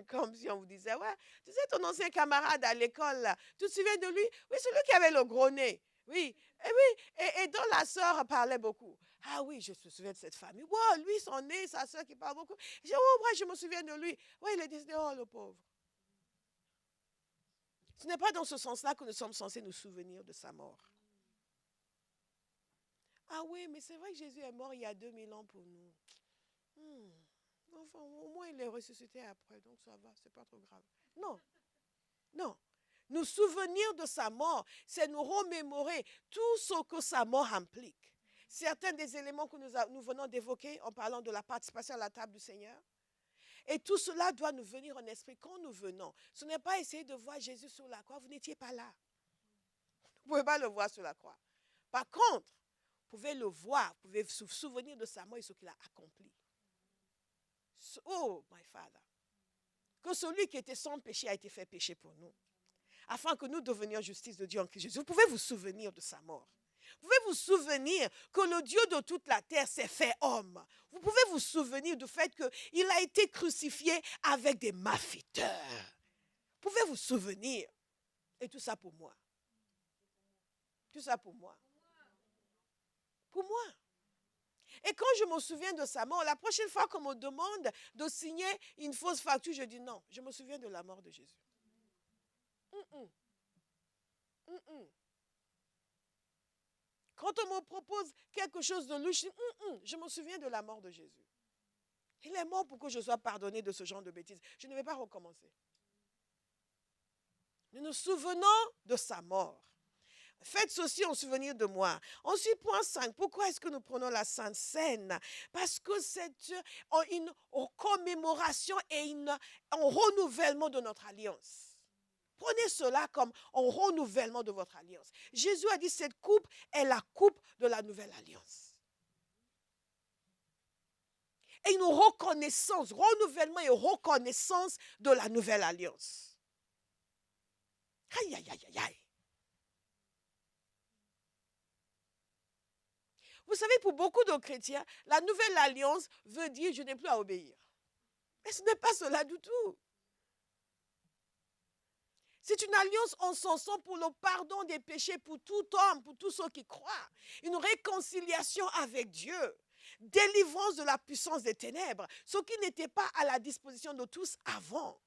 Comme si on vous disait « Ouais, tu sais, ton ancien camarade à l'école, là, tu te souviens de lui? Oui, celui qui avait le gros nez. Oui, et oui, et dont la sœur parlait beaucoup. Ah oui, je me souviens de cette famille. Wow, lui, son nez, sa sœur qui parle beaucoup. Oh, ouais, je me souviens de lui. Oui, il est décédé, oh, le pauvre. » Ce n'est pas dans ce sens-là que nous sommes censés nous souvenir de sa mort. Ah oui, mais c'est vrai que Jésus est mort il y a 2000 ans pour nous. Enfin, au moins il est ressuscité après, donc ça va, c'est pas trop grave. Non, non. Nous souvenir de sa mort, c'est nous remémorer tout ce que sa mort implique. Certains des éléments que nous venons d'évoquer en parlant de la participation à la table du Seigneur. Et tout cela doit nous venir en esprit quand nous venons. Ce n'est pas essayer de voir Jésus sur la croix, vous n'étiez pas là. Vous ne pouvez pas le voir sur la croix. Par contre, vous pouvez le voir, vous pouvez vous souvenir de sa mort et ce qu'il a accompli. Oh, my Father. Que celui qui était sans péché a été fait péché pour nous. Afin que nous devenions justice de Dieu en Christ Jésus. Vous pouvez vous souvenir de sa mort. Vous pouvez vous souvenir que le Dieu de toute la terre s'est fait homme. Vous pouvez vous souvenir du fait qu'il a été crucifié avec des malfaiteurs. Vous pouvez vous souvenir. Et tout ça pour moi. Tout ça pour moi. Pour moi. Et quand je me souviens de sa mort, la prochaine fois qu'on me demande de signer une fausse facture, je dis non, je me souviens de la mort de Jésus. Quand on me propose quelque chose de louche, je dis je me souviens de la mort de Jésus. Il est mort pour que je sois pardonné de ce genre de bêtises. Je ne vais pas recommencer. Nous nous souvenons de sa mort. Faites ceci en souvenir de moi. Ensuite, point 5. Pourquoi est-ce que nous prenons la Sainte Seine? Parce que c'est une commémoration et un renouvellement de notre alliance. Prenez cela comme un renouvellement de votre alliance. Jésus a dit cette coupe est la coupe de la nouvelle alliance. Et une reconnaissance, renouvellement et reconnaissance de la nouvelle alliance. Aïe, aïe, aïe, aïe, aïe. Vous savez, pour beaucoup de chrétiens, la nouvelle alliance veut dire je n'ai plus à obéir. Mais ce n'est pas cela du tout. C'est une alliance en son sang pour le pardon des péchés pour tout homme, pour tous ceux qui croient. Une réconciliation avec Dieu. Délivrance de la puissance des ténèbres. Ce qui n'était pas à la disposition de tous avant.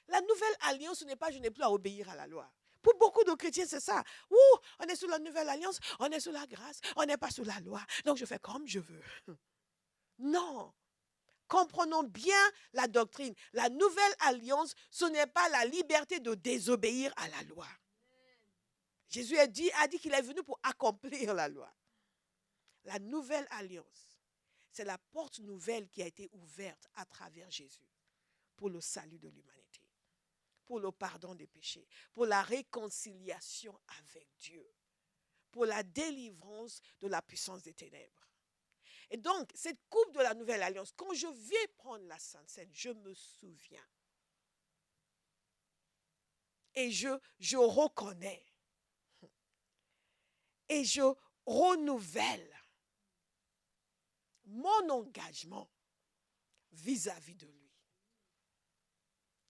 La nouvelle alliance, ce n'est pas je n'ai plus à obéir à la loi. Pour beaucoup de chrétiens, c'est ça. Ouh, on est sous la nouvelle alliance, on est sous la grâce, on n'est pas sous la loi. Donc je fais comme je veux. Non. Comprenons bien la doctrine. La nouvelle alliance, ce n'est pas la liberté de désobéir à la loi. Jésus a dit qu'il est venu pour accomplir la loi. La nouvelle alliance, c'est la porte nouvelle qui a été ouverte à travers Jésus pour le salut de l'humanité, pour le pardon des péchés, pour la réconciliation avec Dieu, pour la délivrance de la puissance des ténèbres. Et donc, cette coupe de la nouvelle alliance, quand je vais prendre la Sainte Seine, je me souviens. Et je reconnais. Et je renouvelle mon engagement vis-à-vis de lui.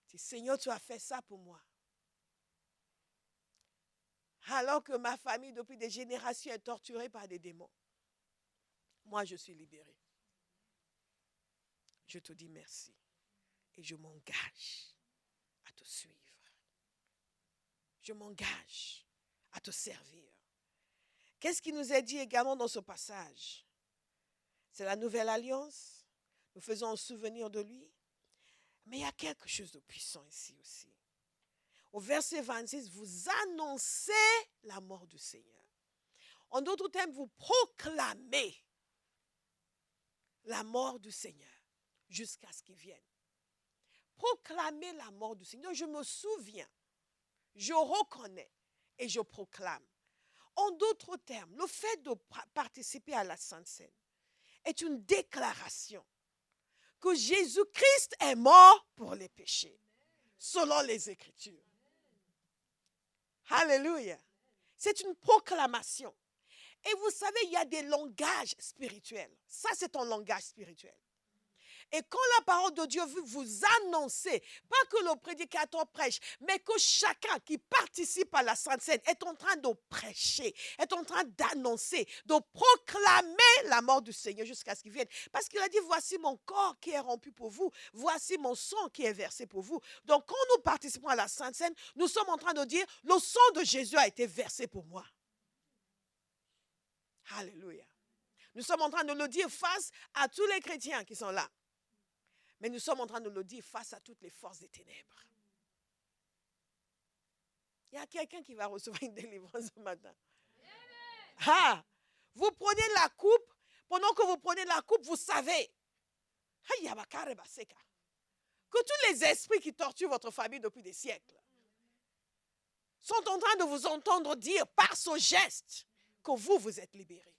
Si Seigneur, tu as fait ça pour moi. Alors que ma famille, depuis des générations, est torturée par des démons. Moi, je suis libérée. Je te dis merci. Et je m'engage à te suivre. Je m'engage à te servir. Qu'est-ce qui nous est dit également dans ce passage? C'est la nouvelle alliance. Nous faisons un souvenir de lui. Mais il y a quelque chose de puissant ici aussi. Au verset 26, vous annoncez la mort du Seigneur. En d'autres termes, vous proclamez la mort du Seigneur jusqu'à ce qu'il vienne. Proclamer la mort du Seigneur. Je me souviens, je reconnais et je proclame. En d'autres termes, le fait de participer à la Sainte Seine est une déclaration que Jésus-Christ est mort pour les péchés, selon les Écritures. Alléluia. C'est une proclamation. Et vous savez, il y a des langages spirituels. Ça, c'est ton langage spirituel. Et quand la parole de Dieu veut vous annoncer, pas que le prédicateur prêche, mais que chacun qui participe à la Sainte Seine est en train de prêcher, est en train d'annoncer, de proclamer la mort du Seigneur jusqu'à ce qu'il vienne. Parce qu'il a dit, voici mon corps qui est rompu pour vous, voici mon sang qui est versé pour vous. Donc quand nous participons à la Sainte Seine, nous sommes en train de dire, le sang de Jésus a été versé pour moi. Alléluia. Nous sommes en train de le dire face à tous les chrétiens qui sont là. Mais nous sommes en train de le dire face à toutes les forces des ténèbres. Il y a quelqu'un qui va recevoir une délivrance ce matin. Ah, vous prenez la coupe. Pendant que vous prenez la coupe, vous savez que tous les esprits qui torturent votre famille depuis des siècles sont en train de vous entendre dire par ce geste que vous êtes libérés.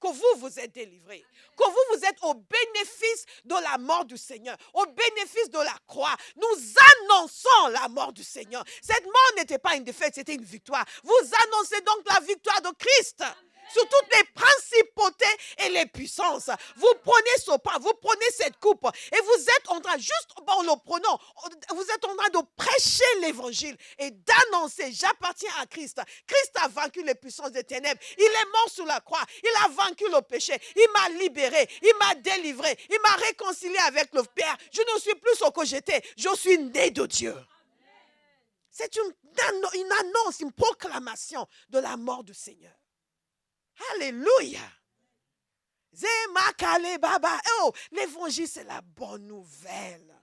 Que vous êtes délivrés, que vous êtes au bénéfice de la mort du Seigneur, au bénéfice de la croix. Nous annonçons la mort du Seigneur. Cette mort n'était pas une défaite, c'était une victoire. Vous annoncez donc la victoire de Christ sur toutes les principautés et les puissances. Vous prenez ce pain, vous prenez cette coupe et vous êtes en train, juste en le prenant, vous êtes en train de prêcher l'évangile et d'annoncer, j'appartiens à Christ. Christ a vaincu les puissances des ténèbres. Il est mort sur la croix. Il a vaincu le péché. Il m'a libéré. Il m'a délivré. Il m'a réconcilié avec le Père. Je ne suis plus ce que j'étais. Je suis né de Dieu. C'est une annonce, une proclamation de la mort du Seigneur. Alléluia. Oh, l'évangile, c'est la bonne nouvelle.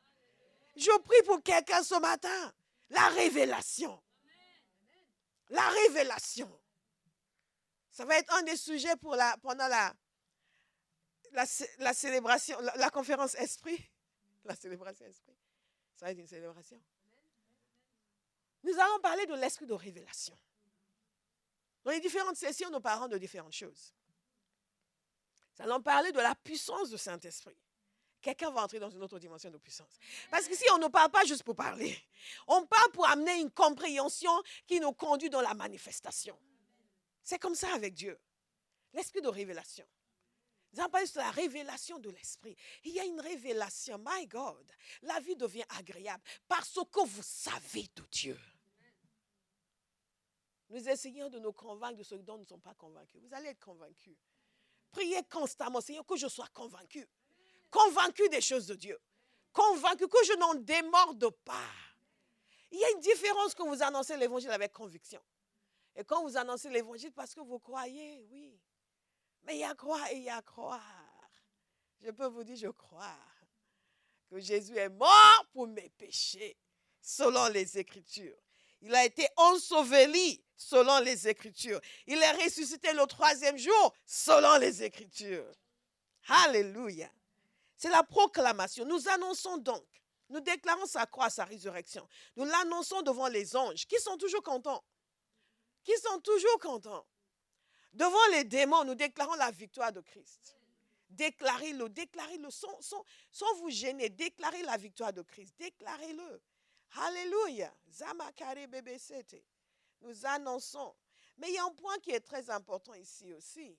Je prie pour quelqu'un ce matin. La révélation. La révélation. Ça va être un des sujets pendant la célébration, la conférence Esprit. La célébration Esprit. Ça va être une célébration. Nous allons parler de l'esprit de révélation. Dans les différentes sessions, nous parlons de différentes choses. Nous allons parler de la puissance du Saint-Esprit. Quelqu'un va entrer dans une autre dimension de puissance. Parce qu'ici, on ne parle pas juste pour parler. On parle pour amener une compréhension qui nous conduit dans la manifestation. C'est comme ça avec Dieu. L'esprit de révélation. Nous allons parler de la révélation de l'esprit. Il y a une révélation. My God, la vie devient agréable parce que vous savez de Dieu. Nous essayons de nous convaincre de ce dont nous ne sommes pas convaincus. Vous allez être convaincus. Priez constamment, Seigneur, que je sois convaincu. Convaincu des choses de Dieu. Convaincu que je n'en démorde pas. Il y a une différence quand vous annoncez l'évangile avec conviction. Et quand vous annoncez l'évangile parce que vous croyez, oui. Mais il y a croire et il y a croire. Je peux vous dire, je crois que Jésus est mort pour mes péchés, selon les Écritures. Il a été enseveli selon les Écritures. Il est ressuscité le 3e jour selon les Écritures. Alléluia. C'est la proclamation. Nous annonçons donc, nous déclarons sa croix, sa résurrection. Nous l'annonçons devant les anges qui sont toujours contents. Qui sont toujours contents. Devant les démons, nous déclarons la victoire de Christ. Déclarez-le sans vous gêner. Déclarez la victoire de Christ. Déclarez-le. Alléluia. Zamakare bebesete. Nous annonçons. Mais il y a un point qui est très important ici aussi.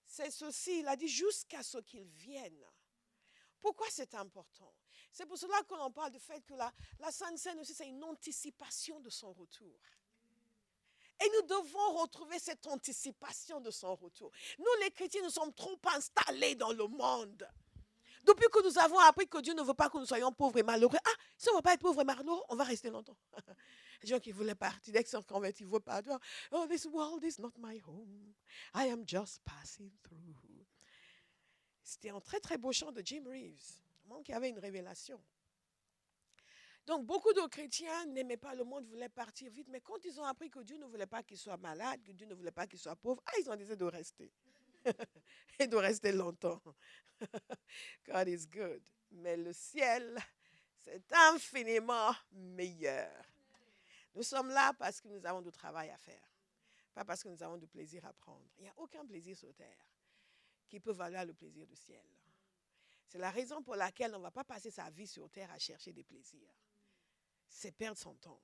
C'est ceci. Il a dit jusqu'à ce qu'il vienne. Pourquoi c'est important? C'est pour cela que l'on parle du fait que la Sainte Seine aussi, c'est une anticipation de son retour. Et nous devons retrouver cette anticipation de son retour. Nous, les chrétiens, nous sommes trop installés dans le monde. Depuis que nous avons appris que Dieu ne veut pas que nous soyons pauvres et malheureux. Ah, si on ne va pas être pauvres et malheureux, on va rester longtemps. Les gens qui voulaient partir, dès qu'ils sont convertis, ils ne veulent pas. Oh, this world is not my home. I am just passing through. C'était un très, très beau chant de Jim Reeves. Un homme qui avait une révélation. Donc, beaucoup de chrétiens n'aimaient pas le monde, voulaient partir vite. Mais quand ils ont appris que Dieu ne voulait pas qu'ils soient malades, que Dieu ne voulait pas qu'ils soient pauvres, ils ont décidé de rester. Et de rester longtemps. God is good. Mais le ciel, c'est infiniment meilleur. Nous sommes là parce que nous avons du travail à faire. Pas parce que nous avons du plaisir à prendre. Il n'y a aucun plaisir sur terre qui peut valoir le plaisir du ciel. C'est la raison pour laquelle on ne va pas passer sa vie sur terre à chercher des plaisirs. C'est perdre son temps.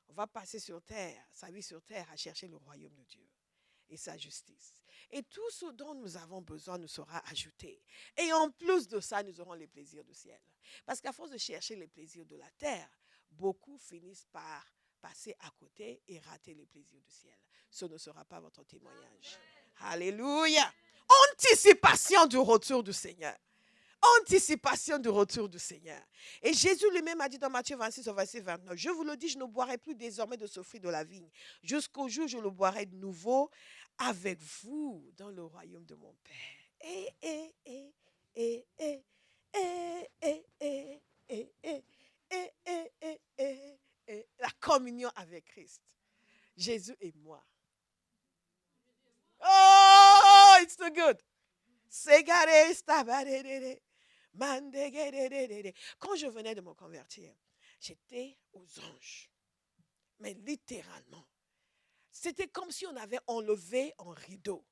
On va passer sur terre, sa vie sur terre, à chercher le royaume de Dieu. et sa justice. Et tout ce dont nous avons besoin nous sera ajouté. Et en plus de ça, nous aurons les plaisirs du ciel. Parce qu'à force de chercher les plaisirs de la terre, beaucoup finissent par passer à côté et rater les plaisirs du ciel. Ce ne sera pas votre témoignage. Alléluia. Anticipation du retour du Seigneur. Anticipation du retour du Seigneur. Et Jésus lui-même a dit dans Matthieu 26 au verset 29, je vous le dis, je ne boirai plus désormais de ce fruit de la vigne, jusqu'au jour où je le boirai de nouveau avec vous dans le royaume de mon Père. La communion avec Christ. Jésus et moi. Oh, it's so good. Quand je venais de me convertir, j'étais aux anges. Mais littéralement. C'était comme si on avait enlevé un rideau.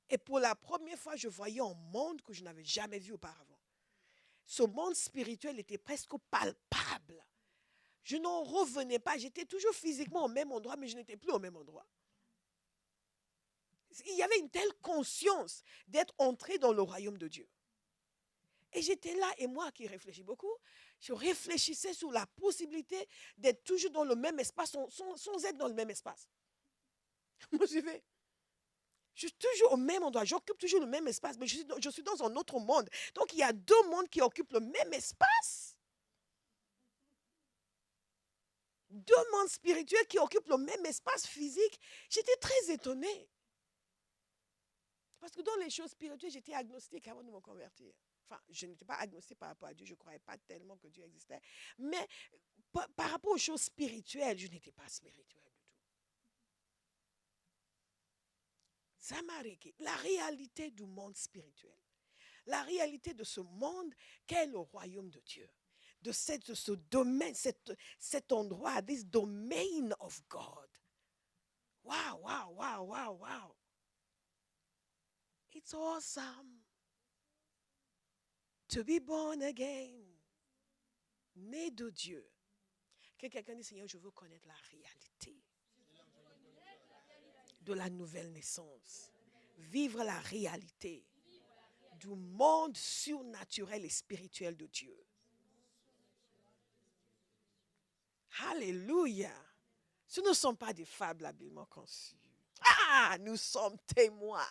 Et pour la première fois, je voyais un monde que je n'avais jamais vu auparavant. Ce monde spirituel était presque palpable. Je n'en revenais pas. J'étais toujours physiquement au même endroit, mais je n'étais plus au même endroit. Il y avait une telle conscience d'être entré dans le royaume de Dieu. Et j'étais là, et moi qui réfléchis beaucoup, je réfléchissais sur la possibilité d'être toujours dans le même espace sans être dans le même espace. Vous me suivez? Je suis toujours au même endroit, j'occupe toujours le même espace, mais je suis dans un autre monde. Donc il y a deux mondes qui occupent le même espace. Deux mondes spirituels qui occupent le même espace physique. J'étais très étonnée. Parce que dans les choses spirituelles, j'étais agnostique avant de me convertir. Enfin, je n'étais pas agnostique par rapport à Dieu, je ne croyais pas tellement que Dieu existait. Mais par rapport aux choses spirituelles, je n'étais pas spirituelle du tout. Ça m'a arrêté. La réalité du monde spirituel. La réalité de ce monde qu'est le royaume de Dieu. De ce domaine, cet endroit, this domain of God. Wow, wow, wow, wow, wow. It's awesome to be born again. Né de Dieu. Que quelqu'un dise, Seigneur, je veux connaître la réalité de la nouvelle naissance. Vivre la réalité du monde surnaturel et spirituel de Dieu. Alléluia. Ce ne sont pas des fables habilement conçues. Ah, nous sommes témoins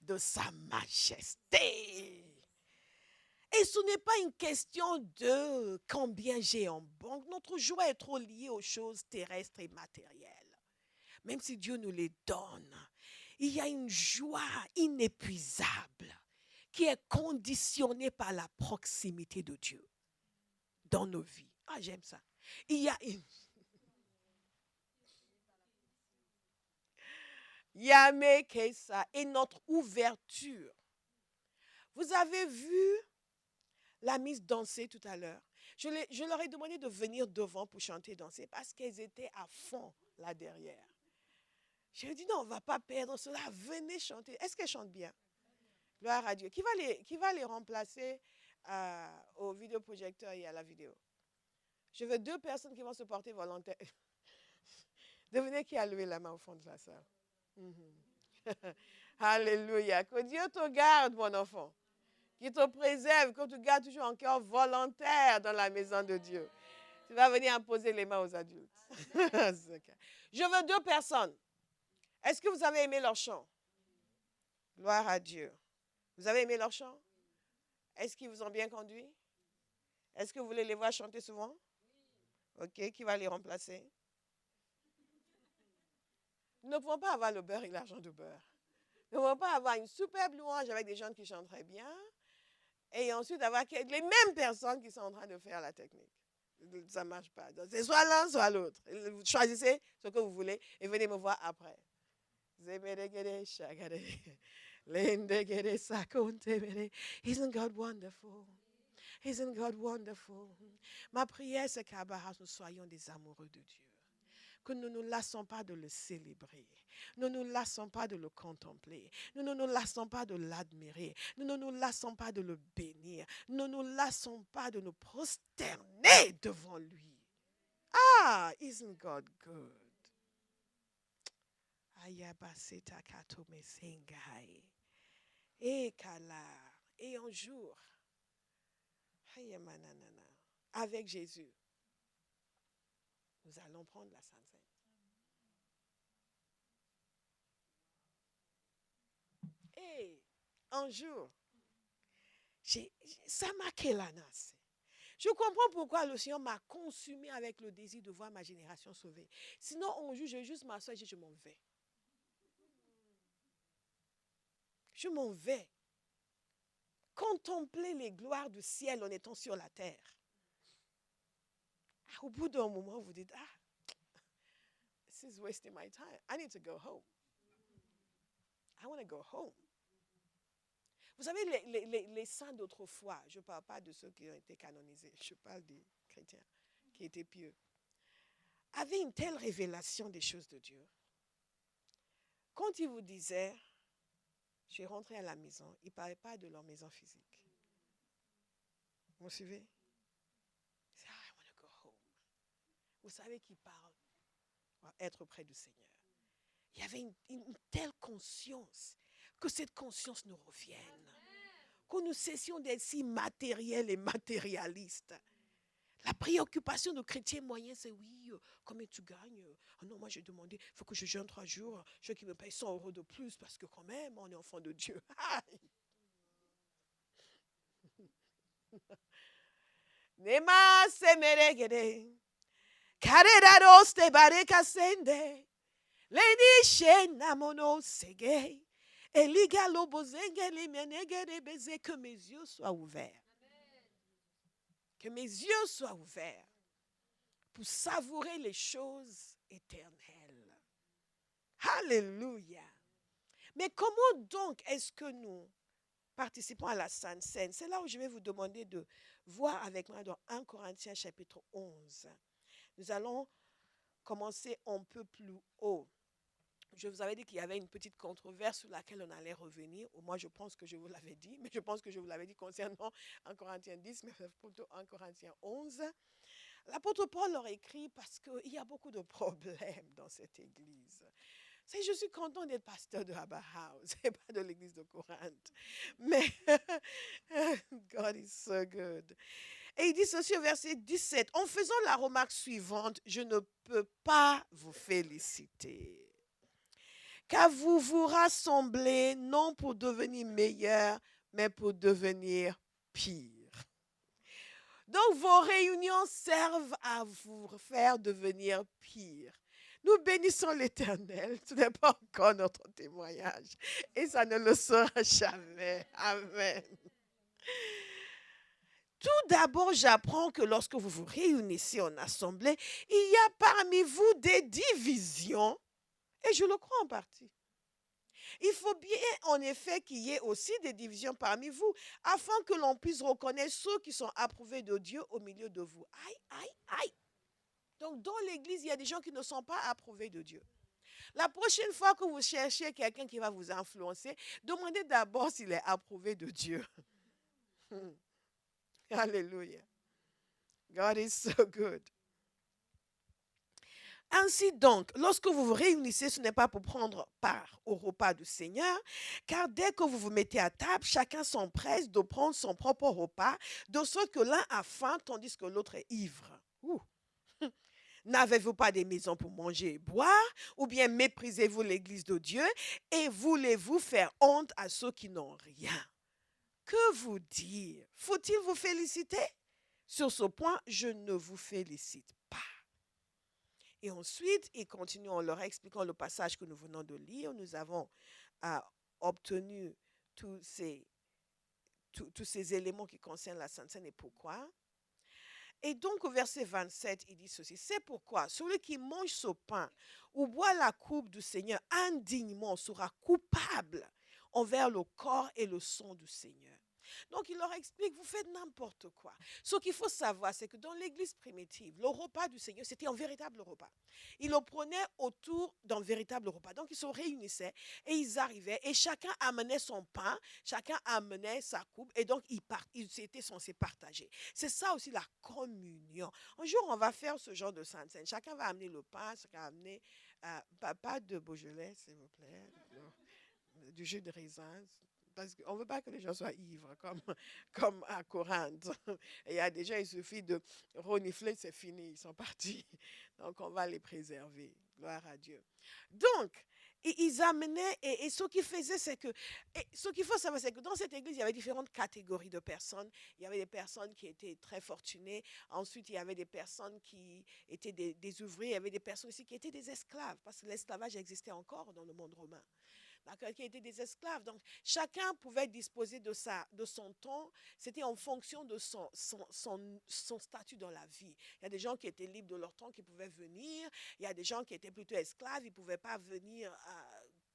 de sa majesté. Et ce n'est pas une question de combien j'ai en banque. Notre joie est trop liée aux choses terrestres et matérielles. Même si Dieu nous les donne, il y a une joie inépuisable qui est conditionnée par la proximité de Dieu dans nos vies. Ah, j'aime ça. Il y a une... Yamekesa et notre ouverture. Vous avez vu la mise danser tout à l'heure. Je leur ai demandé de venir devant pour chanter et danser parce qu'elles étaient à fond là derrière. Je lui ai dit non, on ne va pas perdre cela. Venez chanter. Est-ce qu'elles chantent bien? Gloire à Dieu. Qui va les remplacer au vidéoprojecteur et à la vidéo? Je veux 2 personnes qui vont se porter volontaires. Devinez qui a levé la main au fond de la salle. Alléluia. Que Dieu te garde, mon enfant. Qu'il te préserve, que tu gardes toujours un cœur volontaire dans la maison de Dieu. Tu vas venir imposer les mains aux adultes. Je veux 2 personnes. Est-ce que vous avez aimé leur chant? Gloire à Dieu. Vous avez aimé leur chant? Est-ce qu'ils vous ont bien conduit? Est-ce que vous voulez les voir chanter souvent? Ok, qui va les remplacer? Nous ne pouvons pas avoir le beurre et l'argent du beurre. Nous ne pouvons pas avoir une superbe louange avec des gens qui chantent très bien et ensuite avoir les mêmes personnes qui sont en train de faire la technique. Ça ne marche pas. Donc, c'est soit l'un, soit l'autre. Vous choisissez ce que vous voulez et venez me voir après. Isn't God wonderful? Isn't God wonderful? Ma prière, c'est qu'à Barras, nous soyons des amoureux de Dieu. Que nous ne nous lassons pas de le célébrer. Nous ne nous lassons pas de le contempler. Nous ne nous lassons pas de l'admirer. Nous ne nous lassons pas de le bénir. Nous ne nous lassons pas de nous prosterner devant lui. Ah, isn't God good? Ayabaseta katome sengai. Et kala. Et un jour, ayamananana, avec Jésus, nous allons prendre la Sainte Seine. Et un jour, ça m'a kélanas. Je comprends pourquoi le Seigneur m'a consumé avec le désir de voir ma génération sauvée. Sinon, un jour, je vais juste m'asseoir et je m'en vais. Je m'en vais. Contempler les gloires du ciel en étant sur la terre. Au bout d'un moment, vous dites, this is wasting my time. I need to go home. I want to go home. Vous savez, les saints d'autrefois, je ne parle pas de ceux qui ont été canonisés, je parle des chrétiens qui étaient pieux, avaient une telle révélation des choses de Dieu. Quand ils vous disaient, je suis rentré à la maison, ils ne parlaient pas de leur maison physique. Vous me suivez? Ils disaient, I want to go home. Vous savez qu'ils parlent, être près du Seigneur. Il y avait une telle conscience, que cette conscience nous revienne. Que nous cessions d'être si matériels et matérialistes. La préoccupation de chrétiens moyens, c'est oui, combien tu gagnes? Ah non, moi j'ai demandé, il faut que je jeûne 3 jours, je veux qu'ils me payent 100 € de plus, parce que quand même, on est enfant de Dieu. Nema se meregede, karedaros te barekasende, leni shena mono sege. Que mes yeux soient ouverts. Que mes yeux soient ouverts pour savourer les choses éternelles. Alléluia. Mais comment donc est-ce que nous participons à la Sainte Seine? C'est là où je vais vous demander de voir avec moi dans 1 Corinthiens chapitre 11. Nous allons commencer un peu plus haut. Je vous avais dit qu'il y avait une petite controverse sur laquelle on allait revenir. Moi, je pense que je vous l'avais dit, mais je pense que je vous l'avais dit concernant 1 Corinthiens 10, mais plutôt 1 Corinthiens 11. L'apôtre Paul leur écrit parce qu'il y a beaucoup de problèmes dans cette église. Je suis content d'être pasteur de Abba House et pas de l'église de Corinthe. Mais God is so good. Et il dit ceci au verset 17. En faisant la remarque suivante, je ne peux pas vous féliciter. Car vous vous rassemblez non pour devenir meilleur, mais pour devenir pire. Donc vos réunions servent à vous faire devenir pire. Nous bénissons l'Éternel. Ce n'est pas encore notre témoignage. Et ça ne le sera jamais. Amen. Tout d'abord, j'apprends que lorsque vous vous réunissez en assemblée, il y a parmi vous des divisions. Et je le crois en partie. Il faut bien, en effet, qu'il y ait aussi des divisions parmi vous, afin que l'on puisse reconnaître ceux qui sont approuvés de Dieu au milieu de vous. Aïe, aïe, aïe. Donc, dans l'église, il y a des gens qui ne sont pas approuvés de Dieu. La prochaine fois que vous cherchez quelqu'un qui va vous influencer, demandez d'abord s'il est approuvé de Dieu. Alléluia. God is so good. Ainsi donc, lorsque vous vous réunissez, ce n'est pas pour prendre part au repas du Seigneur, car dès que vous vous mettez à table, chacun s'empresse de prendre son propre repas, de sorte que l'un a faim tandis que l'autre est ivre. N'avez-vous pas des maisons pour manger et boire, ou bien méprisez-vous l'église de Dieu et voulez-vous faire honte à ceux qui n'ont rien? Que vous dire? Faut-il vous féliciter? Sur ce point, je ne vous félicite pas. Et ensuite, il continue en leur expliquant le passage que nous venons de lire. Nous avons obtenu tous ces éléments qui concernent la Sainte Seine et pourquoi. Et donc, au verset 27, il dit ceci. C'est pourquoi celui qui mange ce pain ou boit la coupe du Seigneur indignement sera coupable envers le corps et le sang du Seigneur. Donc, il leur explique, vous faites n'importe quoi. Ce qu'il faut savoir, c'est que dans l'église primitive, le repas du Seigneur, c'était un véritable repas. Ils le prenaient autour d'un véritable repas. Donc, ils se réunissaient et ils arrivaient et chacun amenait son pain, chacun amenait sa coupe et donc ils étaient censés partager. C'est ça aussi la communion. Un jour, on va faire ce genre de Sainte Seine. Chacun va amener le pain, chacun va amener pas de Beaujolais, s'il vous plaît, non, du jus de raisin. Parce qu'on ne veut pas que les gens soient ivres, comme à Corinthe. Et il y a des gens, il suffit de renifler, c'est fini, ils sont partis. Donc, on va les préserver. Gloire à Dieu. Donc, ils amenaient, et ce qu'ils faisaient, c'est que, et ce qu'il faut savoir, c'est que dans cette église, il y avait différentes catégories de personnes. Il y avait des personnes qui étaient très fortunées. Ensuite, il y avait des personnes qui étaient des ouvriers. Il y avait des personnes aussi qui étaient des esclaves, parce que l'esclavage existait encore dans le monde romain. D'accord, qui étaient des esclaves. Donc, chacun pouvait disposer de son temps. C'était en fonction de son statut dans la vie. Il y a des gens qui étaient libres de leur temps, qui pouvaient venir. Il y a des gens qui étaient plutôt esclaves. Ils ne pouvaient pas venir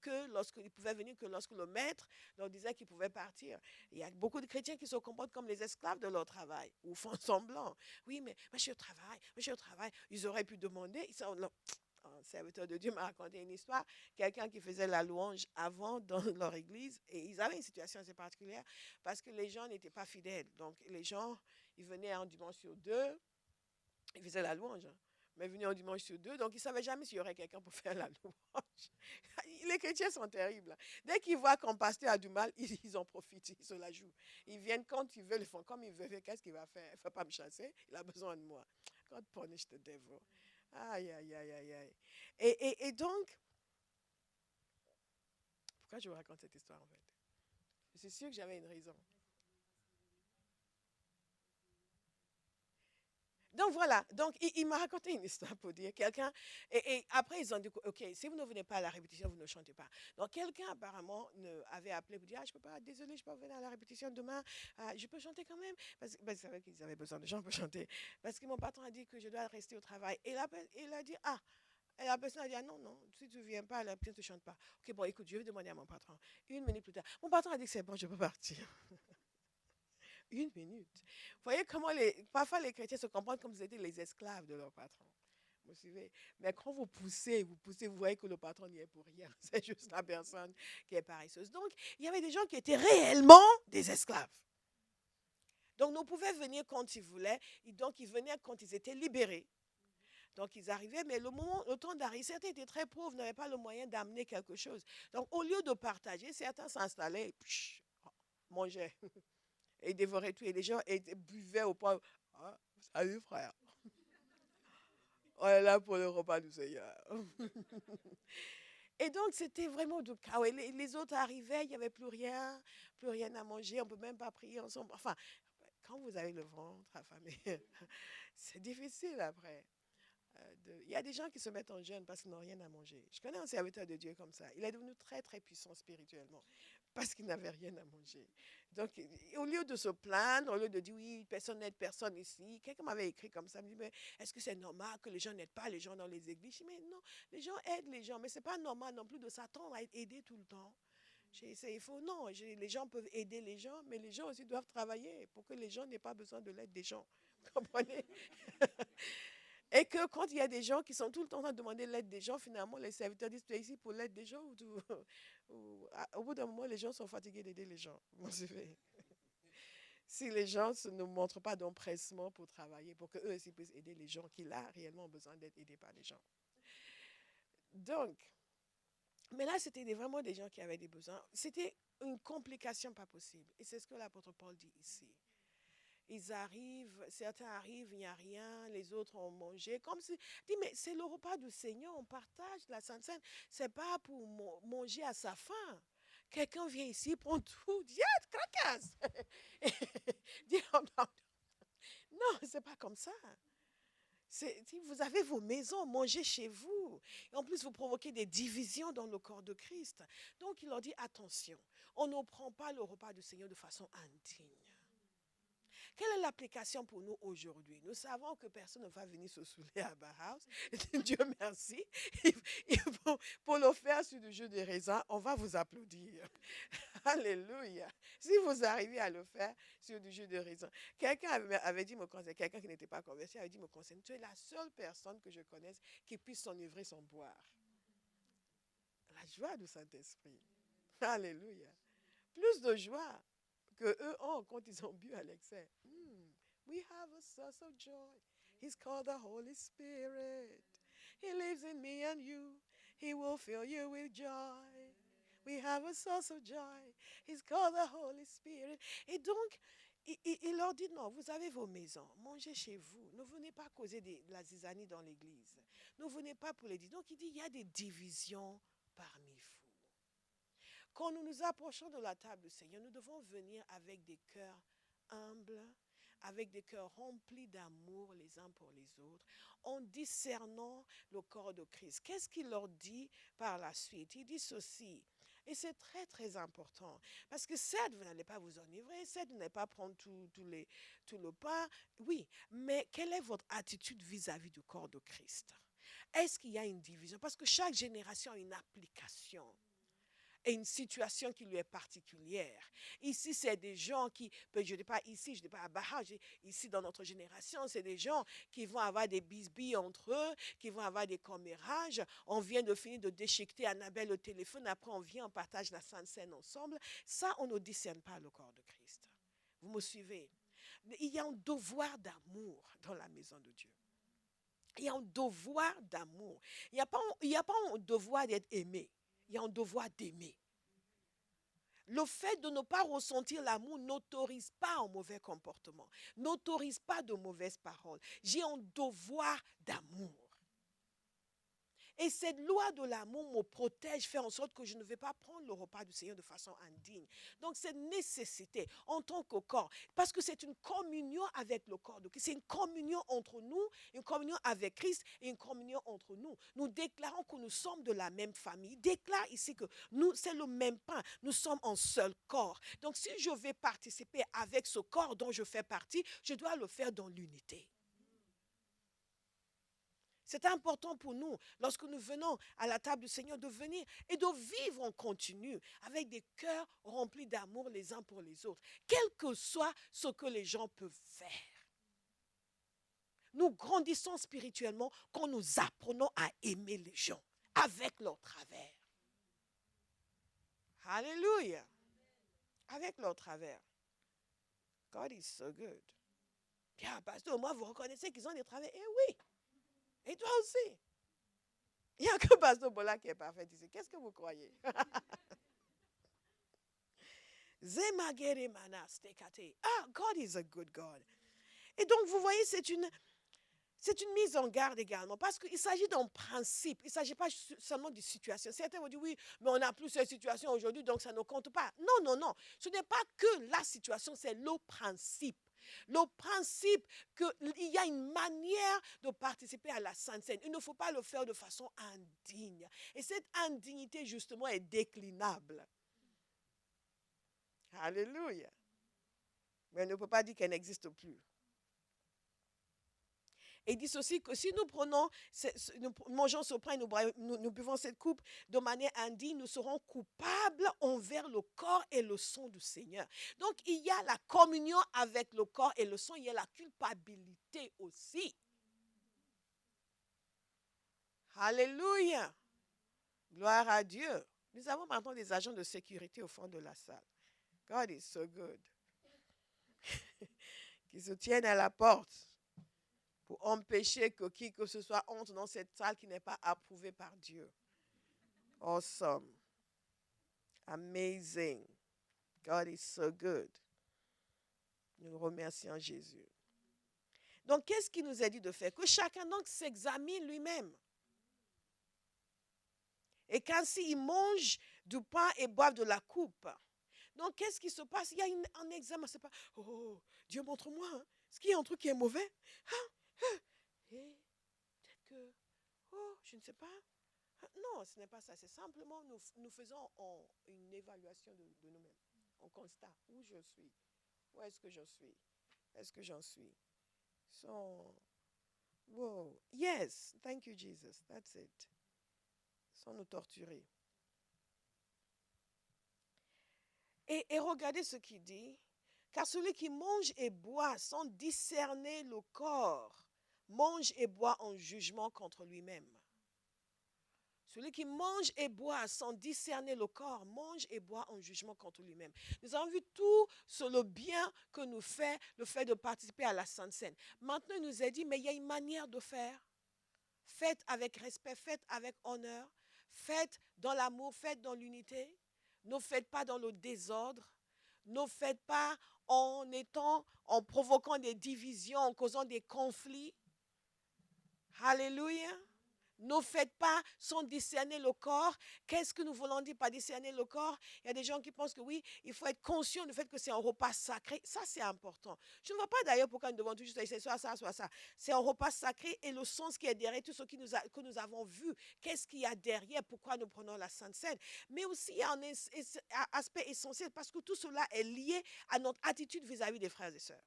ils pouvaient venir que lorsque le maître leur disait qu'ils pouvaient partir. Il y a beaucoup de chrétiens qui se comportent comme les esclaves de leur travail ou font semblant. Oui, mais je suis au travail. Ils auraient pu demander. Un serviteur de Dieu m'a raconté une histoire, quelqu'un qui faisait la louange avant dans leur église, et ils avaient une situation assez particulière parce que les gens n'étaient pas fidèles. Donc les gens, ils venaient un dimanche sur deux, ils faisaient la louange, hein, mais ils venaient un dimanche sur deux, donc ils ne savaient jamais s'il y aurait quelqu'un pour faire la louange. Les chrétiens sont terribles. Dès qu'ils voient qu'un pasteur a du mal, ils en profitent, ils se la jouent. Ils viennent quand ils veulent, ils font comme ils veulent, qu'est-ce qu'il va faire? Il ne va pas me chasser, il a besoin de moi. God punish the devil. Aïe, aïe, aïe, aïe, aïe. Et donc, pourquoi je vous raconte cette histoire en fait? Je suis sûre que j'avais une raison. Donc voilà, donc il m'a raconté une histoire pour dire quelqu'un, et après ils ont dit, ok, si vous ne venez pas à la répétition, vous ne chantez pas. Donc quelqu'un apparemment avait appelé pour dire, ah, je peux pas, désolé, je peux pas venir à la répétition demain, je peux chanter quand même, parce que c'est vrai qu'ils avaient besoin de gens pour chanter, parce que mon patron a dit que je dois rester au travail. Et il a dit, ah, et la personne a dit, ah, non, non, si tu ne viens pas, la personne ne te chante pas. Ok, bon, écoute, je vais demander à mon patron. Une minute plus tard, mon patron a dit que c'est bon, je peux partir. Une minute. Vous voyez comment parfois les chrétiens se comportent comme si c'était les esclaves de leur patron. Vous suivez? Mais quand vous voyez que le patron n'y est pour rien. C'est juste la personne qui est paresseuse. Donc, il y avait des gens qui étaient réellement des esclaves. Donc, nous pouvaient venir quand ils voulaient. Et donc, ils venaient quand ils étaient libérés. Donc, ils arrivaient, mais le temps d'arriver, certains étaient très pauvres, n'avaient pas le moyen d'amener quelque chose. Donc, au lieu de partager, certains s'installaient et mangeaient et dévoraient tout. Et les gens buvaient au point. Ah, salut frère. On est là pour le repas du Seigneur. Et donc, c'était vraiment du chaos. Et les autres arrivaient, il n'y avait plus rien à manger, on ne peut même pas prier ensemble. Enfin, quand vous avez le ventre affamé, c'est difficile après. Il y a des gens qui se mettent en jeûne parce qu'ils n'ont rien à manger. Je connais un serviteur de Dieu comme ça. Il est devenu très, très puissant spirituellement parce qu'il n'avait rien à manger. Donc, au lieu de se plaindre, au lieu de dire oui, personne n'aide personne ici, quelqu'un m'avait écrit comme ça, me dit, mais est-ce que c'est normal que les gens n'aident pas les gens dans les églises? Je dis, mais non, les gens aident les gens, mais ce n'est pas normal non plus de s'attendre à être aidé tout le temps. Il faut, non, les gens peuvent aider les gens, mais les gens aussi doivent travailler pour que les gens n'aient pas besoin de l'aide des gens. Vous comprenez? Et que quand il y a des gens qui sont tout le temps en train de demander l'aide des gens, finalement, les serviteurs disent, tu es ici pour l'aide des gens au bout d'un moment, les gens sont fatigués d'aider les gens. Si les gens ne montrent pas d'empressement pour travailler, pour qu'eux aussi puissent aider les gens qui, là, réellement besoin d'être aidés par les gens. Donc, mais là, c'était vraiment des gens qui avaient des besoins. C'était une complication pas possible. Et c'est ce que l'apôtre Paul dit ici. Ils arrivent, certains arrivent, il n'y a rien, les autres ont mangé. Comme si, dit, mais c'est le repas du Seigneur, on partage la Sainte Seine. Ce n'est pas pour manger à sa faim. Quelqu'un vient ici, prend tout, dit, ah, cracasse. Dit, oh, non, non, ce n'est pas comme ça. Vous avez vos maisons, mangez chez vous. Et en plus, vous provoquez des divisions dans le corps de Christ. Donc, il leur dit, attention, on ne prend pas le repas du Seigneur de façon indigne. Quelle est l'application pour nous aujourd'hui? Nous savons que personne ne va venir se saouler à Bauhaus. Dieu merci. Pour le faire sur le jus de raisin, on va vous applaudir. Alléluia. Si vous arrivez à le faire sur du jus de raisin. Quelqu'un avait dit me conseiller, quelqu'un qui n'était pas converti avait dit me conseiller, tu es la seule personne que je connaisse qui puisse s'enivrer sans boire. La joie du Saint-Esprit. Alléluia. Plus de joie que eux ont quand ils ont bu à l'excès. We have a source of joy. He's called the Holy Spirit. He lives in me and you. He will fill you with joy. We have a source of joy. He's called the Holy Spirit. Et donc, il leur dit, non, vous avez vos maisons, mangez chez vous. Ne venez pas causer de la zizanie dans l'église. Ne venez pas pour les dire. Donc, il dit, il y a des divisions parmi vous. Quand nous nous approchons de la table du Seigneur, nous devons venir avec des cœurs humbles, avec des cœurs remplis d'amour les uns pour les autres, en discernant le corps de Christ. Qu'est-ce qu'il leur dit par la suite? Il dit ceci, et c'est très très important, parce que certes, vous n'allez pas vous enivrer, certes, vous n'allez pas prendre tout le pain, oui, mais quelle est votre attitude vis-à-vis du corps de Christ? Est-ce qu'il y a une division? Parce que chaque génération a une application et une situation qui lui est particulière. Ici, c'est des gens qui, je ne dis pas ici, je ne dis pas à Bauhaus, ici dans notre génération, c'est des gens qui vont avoir des bisbilles entre eux, qui vont avoir des commérages. On vient de finir de déchiqueter Annabelle au téléphone, après on vient, on partage la Sainte Seine ensemble. Ça, on ne discerne pas le corps de Christ. Vous me suivez? Il y a un devoir d'amour dans la maison de Dieu. Il y a un devoir d'amour. Il n'y a pas un devoir d'être aimé. Il y a un devoir d'aimer. Le fait de ne pas ressentir l'amour n'autorise pas un mauvais comportement, n'autorise pas de mauvaises paroles. J'ai un devoir d'amour. Et cette loi de l'amour me protège, fait en sorte que je ne vais pas prendre le repas du Seigneur de façon indigne. Donc, cette nécessité en tant que corps, parce que c'est une communion avec le corps de Christ, c'est une communion entre nous, une communion avec Christ et une communion entre nous. Nous déclarons que nous sommes de la même famille. Il déclare ici que nous, c'est le même pain. Nous sommes un seul corps. Donc, si je vais participer avec ce corps dont je fais partie, je dois le faire dans l'unité. C'est important pour nous, lorsque nous venons à la table du Seigneur, de venir et de vivre en continu avec des cœurs remplis d'amour les uns pour les autres, quel que soit ce que les gens peuvent faire. Nous grandissons spirituellement quand nous apprenons à aimer les gens avec leur travers. Alléluia. Avec leur travers. God is so good. Bien, pasteur, moi, vous reconnaissez qu'ils ont des travers? Eh oui. Et toi aussi. Il n'y a que Pasteur Bola qui est parfait ici. Qu'est-ce que vous croyez? Ah, God is a good God. Et donc, vous voyez, c'est une mise en garde également. Parce qu'il s'agit d'un principe. Il ne s'agit pas seulement de situation. Certains vont dire, oui, mais on n'a plus cette situation aujourd'hui, donc ça ne compte pas. Non, non, non. Ce n'est pas que la situation, c'est le principe. Le principe qu'il y a une manière de participer à la Sainte Seine. Il ne faut pas le faire de façon indigne. Et cette indignité, justement, est déclinable. Alléluia. Mais on ne peut pas dire qu'elle n'existe plus. Et il dit ceci, que si nous mangeons ce pain et nous buvons cette coupe de manière indigne, nous serons coupables envers le corps et le sang du Seigneur. Donc, il y a la communion avec le corps et le sang, il y a la culpabilité aussi. Alléluia. Gloire à Dieu. Nous avons maintenant des agents de sécurité au fond de la salle. God is so good. Qui se tiennent à la porte pour empêcher que qui que ce soit entre dans cette salle qui n'est pas approuvée par Dieu. Awesome. Amazing. God is so good. Nous remercions Jésus. Donc, qu'est-ce qu'il nous a dit de faire? Que chacun donc s'examine lui-même. Et qu'ainsi il mange du pain et boive de la coupe. Donc, qu'est-ce qui se passe? Il y a un examen. C'est pas, oh, Dieu montre-moi. Hein. Est-ce qu'il y a un truc qui est mauvais? Et peut-être que, oh, je ne sais pas. Non, ce n'est pas ça. C'est simplement nous faisons une évaluation de nous-mêmes. On constate où je suis. Où est-ce que je suis? Est-ce que j'en suis? Sans... Wow. Yes, thank you Jesus, that's it. Sans nous torturer. Et regardez ce qu'il dit. Car celui qui mange et boit sans discerner le corps, mange et boit en jugement contre lui-même. Celui qui mange et boit sans discerner le corps, mange et boit en jugement contre lui-même. Nous avons vu tout sur le bien que nous fait le fait de participer à la Sainte Seine. Maintenant, il nous a dit, mais il y a une manière de faire. Faites avec respect, faites avec honneur, faites dans l'amour, faites dans l'unité. Ne faites pas dans le désordre. Ne faites pas en provoquant des divisions, en causant des conflits. Alléluia. Ne faites pas sans discerner le corps. Qu'est-ce que nous voulons dire par discerner le corps? Il y a des gens qui pensent que oui, il faut être conscient du fait que c'est un repas sacré. Ça, c'est important. Je ne vois pas d'ailleurs pourquoi nous devons toujours dire c'est soit ça, soit ça. C'est un repas sacré et le sens qui est derrière tout ce que nous avons vu. Qu'est-ce qu'il y a derrière? Pourquoi nous prenons la Sainte Seine? Mais aussi, il y a un aspect essentiel parce que tout cela est lié à notre attitude vis-à-vis des frères et sœurs.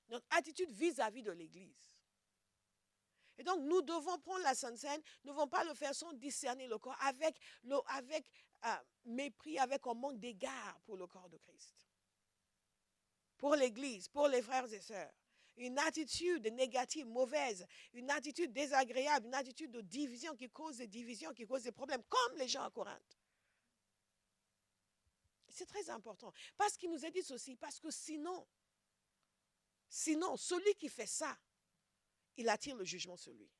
Notre attitude vis-à-vis de l'Église. Et donc, nous devons prendre la Sainte Seine, nous ne devons pas le faire sans discerner le corps, avec mépris, avec un manque d'égard pour le corps de Christ. Pour l'Église, pour les frères et sœurs. Une attitude négative, mauvaise, une attitude désagréable, une attitude de division qui cause des divisions, qui cause des problèmes, comme les gens à Corinthe. C'est très important. Parce qu'il nous a dit ceci, parce que sinon, celui qui fait ça, il attire le jugement sur lui.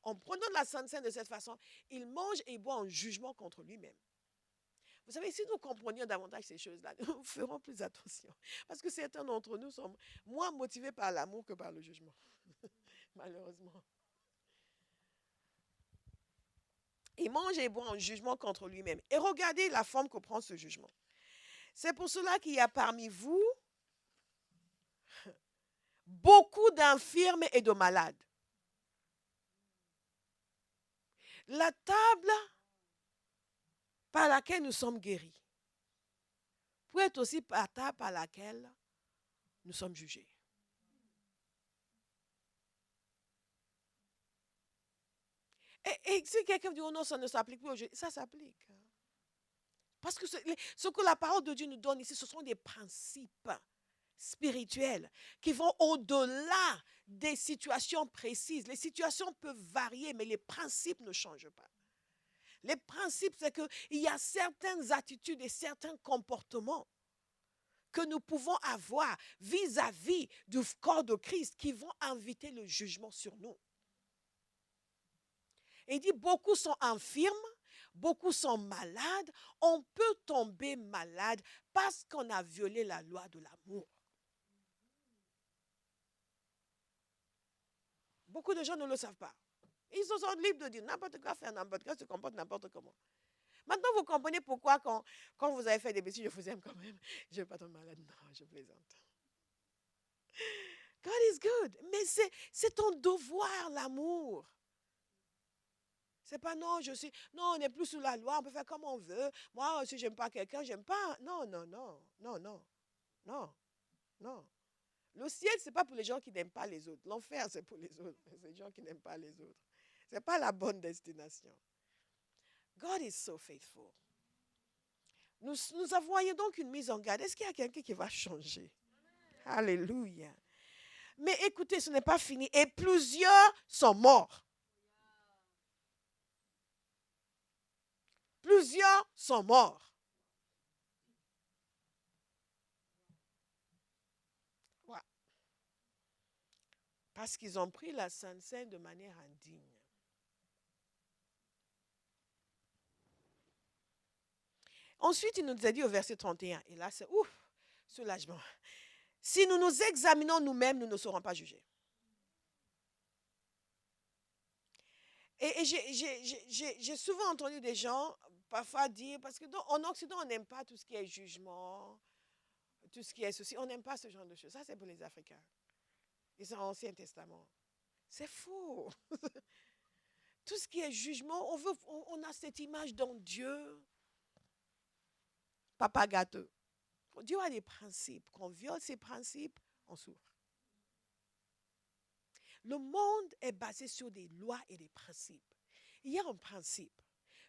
En prenant la Sainte Seine de cette façon, il mange et il boit en jugement contre lui-même. Vous savez, si nous comprenions davantage ces choses-là, nous ferons plus attention. Parce que certains d'entre nous sont moins motivés par l'amour que par le jugement. Malheureusement. Il mange et boit en jugement contre lui-même. Et regardez la forme que prend ce jugement. C'est pour cela qu'il y a parmi vous beaucoup d'infirmes et de malades. La table par laquelle nous sommes guéris peut être aussi la table par laquelle nous sommes jugés. Et si quelqu'un dit, oh non, ça ne s'applique plus aujourd'hui, ça s'applique. Parce que ce que la parole de Dieu nous donne ici, ce sont des principes spirituels qui vont au-delà des situations précises. Les situations peuvent varier, mais les principes ne changent pas. Les principes, c'est qu'il y a certaines attitudes et certains comportements que nous pouvons avoir vis-à-vis du corps de Christ qui vont inviter le jugement sur nous. Et il dit, beaucoup sont infirmes, beaucoup sont malades. On peut tomber malade parce qu'on a violé la loi de l'amour. Beaucoup de gens ne le savent pas. Ils se sentent libres de dire n'importe quoi, faire n'importe quoi, se comportent n'importe comment. Maintenant, vous comprenez pourquoi quand vous avez fait des bêtises, je vous aime quand même. Je ne vais pas tomber malade. Non, je plaisante. God is good. Mais c'est ton devoir, l'amour. C'est pas non, non, on n'est plus sous la loi, on peut faire comme on veut. Moi, si j'aime pas quelqu'un, j'aime pas. Non, non, non, non, non, non, non. Le ciel, c'est pas pour les gens qui n'aiment pas les autres. L'enfer, c'est pour les autres. C'est les gens qui n'aiment pas les autres. C'est pas la bonne destination. God is so faithful. Nous voyons donc une mise en garde. Est-ce qu'il y a quelqu'un qui va changer? Alléluia. Mais écoutez, ce n'est pas fini. Et plusieurs sont morts. Plusieurs sont morts. Ouais. Parce qu'ils ont pris la Sainte Seine de manière indigne. Ensuite, il nous a dit au verset 31, et là c'est ouf, soulagement. Si nous nous examinons nous-mêmes, nous ne serons pas jugés. Et j'ai souvent entendu des gens parfois dire, parce qu'en Occident, on n'aime pas tout ce qui est jugement, tout ce qui est ceci, on n'aime pas ce genre de choses. Ça, c'est pour les Africains. Ils sont en Ancien Testament. C'est faux. Tout ce qui est jugement, on a cette image dans Dieu. Papa gâteux. Dieu a des principes. Quand on viole ces principes, on souffre. Le monde est basé sur des lois et des principes. Il y a un principe.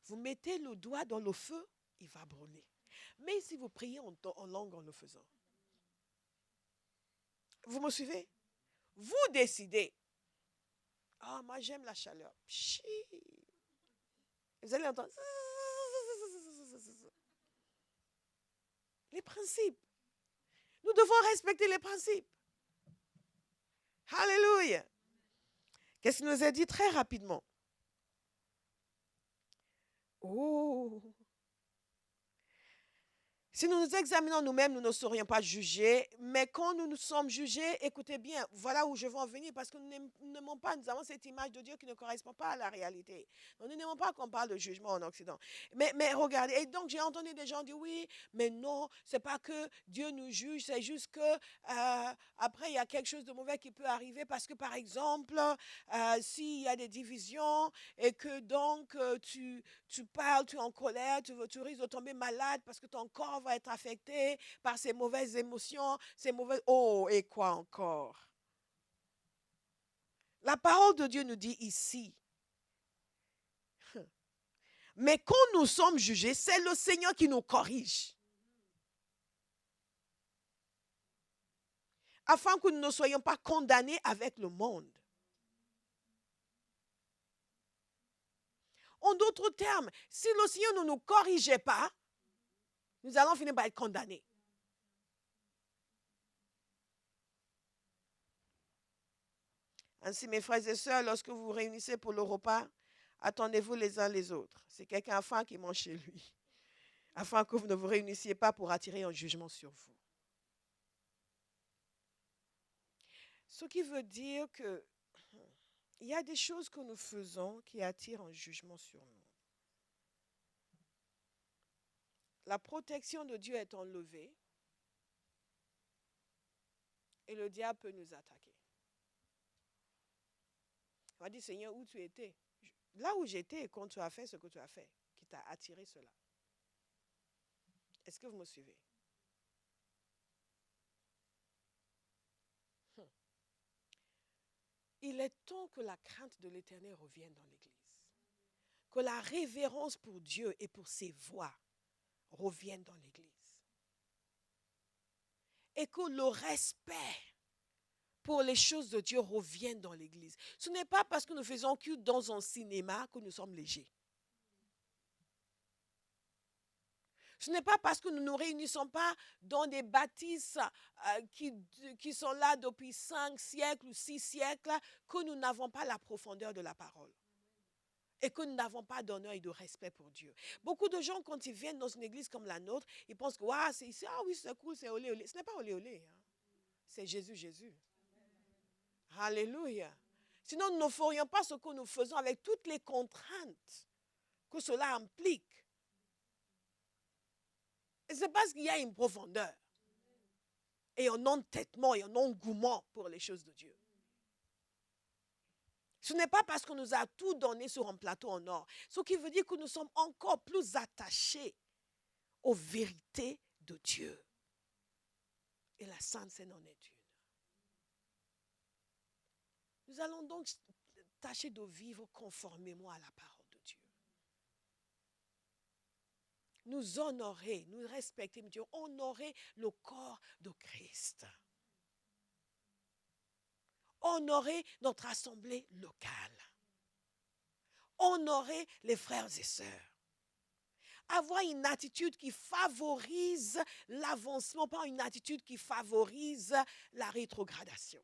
Vous mettez le doigt dans le feu, il va brûler. Mais si vous priez en langue en le faisant, vous me suivez? Vous décidez. Ah, moi j'aime la chaleur. Chi. Vous allez entendre. Les principes. Nous devons respecter les principes. Alléluia. Qu'est-ce qu'il nous a dit très rapidement? Oh. Si nous nous examinons nous-mêmes, nous ne serions pas jugés. Mais quand nous nous sommes jugés, écoutez bien, voilà où je veux en venir, parce que nous n'aimons pas, nous avons cette image de Dieu qui ne correspond pas à la réalité. Nous n'aimons pas qu'on parle de jugement en Occident. Mais regardez, et donc j'ai entendu des gens dire, oui, mais non, c'est pas que Dieu nous juge, c'est juste que après, il y a quelque chose de mauvais qui peut arriver, parce que par exemple, s'il y a des divisions, et que donc tu parles, tu es en colère, tu risques de tomber malade, parce que ton corps va être affecté par ces mauvaises émotions, ces mauvaises... Oh, et quoi encore? La parole de Dieu nous dit ici, mais quand nous sommes jugés, c'est le Seigneur qui nous corrige. Afin que nous ne soyons pas condamnés avec le monde. En d'autres termes, si le Seigneur ne nous corrigeait pas, nous allons finir par être condamnés. Ainsi, mes frères et sœurs, lorsque vous vous réunissez pour le repas, attendez-vous les uns les autres. C'est quelqu'un a faim qui mange chez lui. Afin que vous ne vous réunissiez pas pour attirer un jugement sur vous. Ce qui veut dire que il y a des choses que nous faisons qui attirent un jugement sur nous. La protection de Dieu est enlevée et le diable peut nous attaquer. On va dire, Seigneur, où tu étais? Là où j'étais quand tu as fait ce que tu as fait, qui t'a attiré cela. Est-ce que vous me suivez? Il est temps que la crainte de l'Éternel revienne dans l'Église. Que la révérence pour Dieu et pour ses voies revienne dans l'Église. Et que le respect pour les choses de Dieu revienne dans l'Église. Ce n'est pas parce que nous faisons culte dans un cinéma que nous sommes légers. Ce n'est pas parce que nous ne nous réunissons pas dans des bâtisses qui sont là depuis 5 siècles ou 6 siècles que nous n'avons pas la profondeur de la parole. Et que nous n'avons pas d'honneur et de respect pour Dieu. Beaucoup de gens, quand ils viennent dans une église comme la nôtre, ils pensent que wow, c'est ici, ah oui, c'est cool, c'est olé, olé. Ce n'est pas olé, olé. Hein. C'est Jésus, Jésus. Alléluia. Sinon, nous ne ferions pas ce que nous faisons avec toutes les contraintes que cela implique. Et c'est parce qu'il y a une profondeur et un entêtement et un engouement pour les choses de Dieu. Ce n'est pas parce qu'on nous a tout donné sur un plateau en or. Ce qui veut dire que nous sommes encore plus attachés aux vérités de Dieu. Et la Sainte Seine en est une. Nous allons donc tâcher de vivre conformément à la parole de Dieu. Nous honorer, nous respecter Dieu, honorer le corps de Christ. Honorer notre assemblée locale. Honorer les frères et sœurs. Avoir une attitude qui favorise l'avancement, pas une attitude qui favorise la rétrogradation.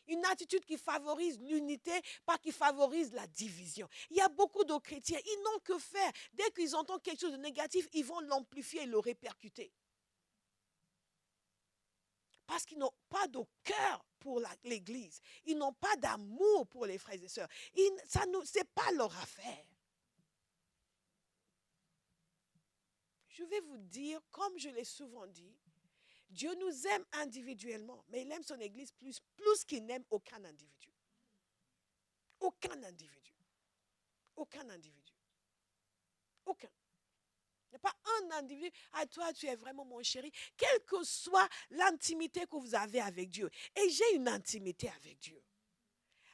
Une attitude qui favorise l'unité, pas qui favorise la division. Il y a beaucoup de chrétiens, ils n'ont que faire. Dès qu'ils entendent quelque chose de négatif, ils vont l'amplifier et le répercuter. Parce qu'ils n'ont pas de cœur pour l'Église. Ils n'ont pas d'amour pour les frères et sœurs. Ce n'est pas leur affaire. Je vais vous dire, comme je l'ai souvent dit, Dieu nous aime individuellement, mais il aime son Église plus qu'il n'aime aucun individu. Aucun individu. Aucun individu. Aucun. Il n'y a pas un individu, à toi, tu es vraiment mon chéri, quelle que soit l'intimité que vous avez avec Dieu. Et j'ai une intimité avec Dieu.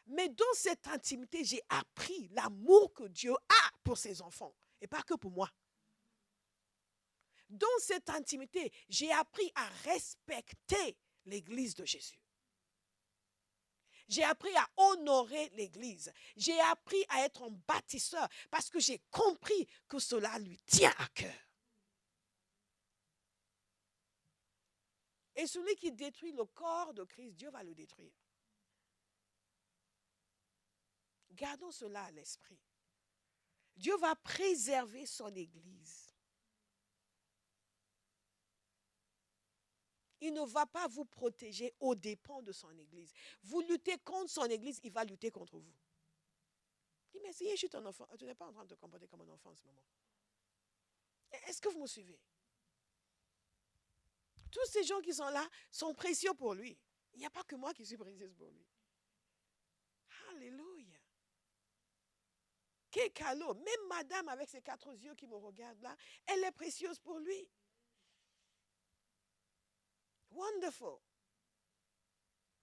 Mais dans cette intimité, j'ai appris l'amour que Dieu a pour ses enfants. Et pas que pour moi. Dans cette intimité, j'ai appris à respecter l'Église de Jésus. J'ai appris à honorer l'Église. J'ai appris à être un bâtisseur parce que j'ai compris que cela lui tient à cœur. Et celui qui détruit le corps de Christ, Dieu va le détruire. Gardons cela à l'esprit. Dieu va préserver son Église. Il ne va pas vous protéger aux dépens de son Église. Vous luttez contre son Église, il va lutter contre vous. Il dit, mais si je suis ton enfant, tu n'es pas en train de te comporter comme un enfant en ce moment. Est-ce que vous me suivez? Tous ces gens qui sont là sont précieux pour lui. Il n'y a pas que moi qui suis précieuse pour lui. Alléluia. Quel cadeau. Même madame avec ses 4 yeux qui me regarde là, elle est précieuse pour lui. Wonderful.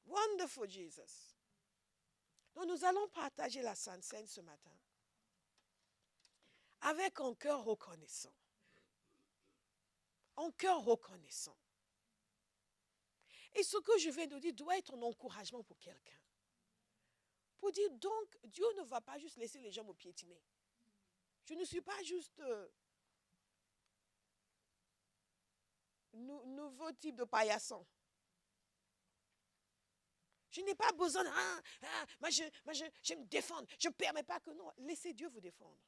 Wonderful Jesus. Donc nous allons partager la Sainte Seine ce matin avec un cœur reconnaissant. Un cœur reconnaissant. Et ce que je viens de dire doit être un encouragement pour quelqu'un. Pour dire donc, Dieu ne va pas juste laisser les gens me piétiner. Je ne suis pas juste nouveau type de paillasson. Je n'ai pas besoin de... moi, je me défendre. Je ne permets pas que non. Laissez Dieu vous défendre.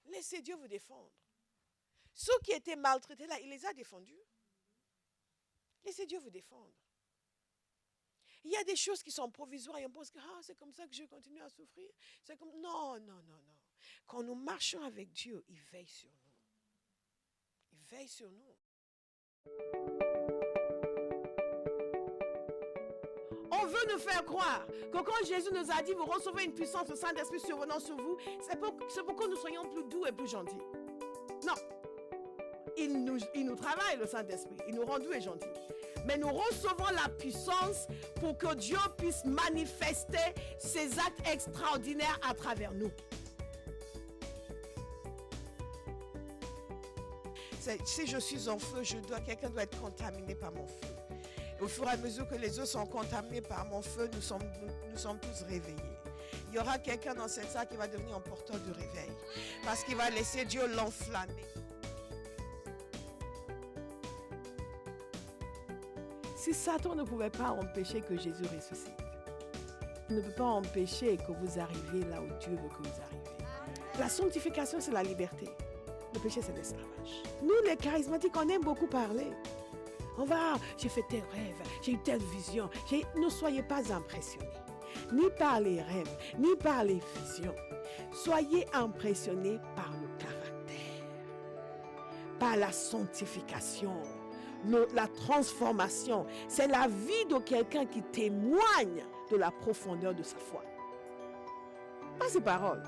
Laissez Dieu vous défendre. Ceux qui étaient maltraités là, il les a défendus. Laissez Dieu vous défendre. Il y a des choses qui sont provisoires et on pense que c'est comme ça que je continue à souffrir. Non. Quand nous marchons avec Dieu, il veille sur nous. Il veille sur nous. On veut nous faire croire que quand Jésus nous a dit, vous recevez une puissance, le Saint-Esprit survenant sur vous, c'est pour que nous soyons plus doux et plus gentils. Non. Il nous travaille, le Saint-Esprit. Il nous rend doux et gentils. Mais nous recevons la puissance pour que Dieu puisse manifester ses actes extraordinaires à travers nous. Si je suis en feu, quelqu'un doit être contaminé par mon feu. Au fur et à mesure que les autres sont contaminés par mon feu, nous sommes tous réveillés. Il y aura quelqu'un dans cette salle qui va devenir un porteur de réveil. Parce qu'il va laisser Dieu l'enflammer. Si Satan ne pouvait pas empêcher que Jésus ressuscite, il ne peut pas empêcher que vous arriviez là où Dieu veut que vous arriviez. La sanctification, c'est la liberté. Le péché, c'est l'esclavage. Nous, les charismatiques, on aime beaucoup parler. On va, j'ai fait tel rêve, j'ai eu telle vision. Ne soyez pas impressionnés. Ni par les rêves, ni par les visions. Soyez impressionnés par le caractère, par la sanctification. La transformation, c'est la vie de quelqu'un qui témoigne de la profondeur de sa foi. Pas ses paroles.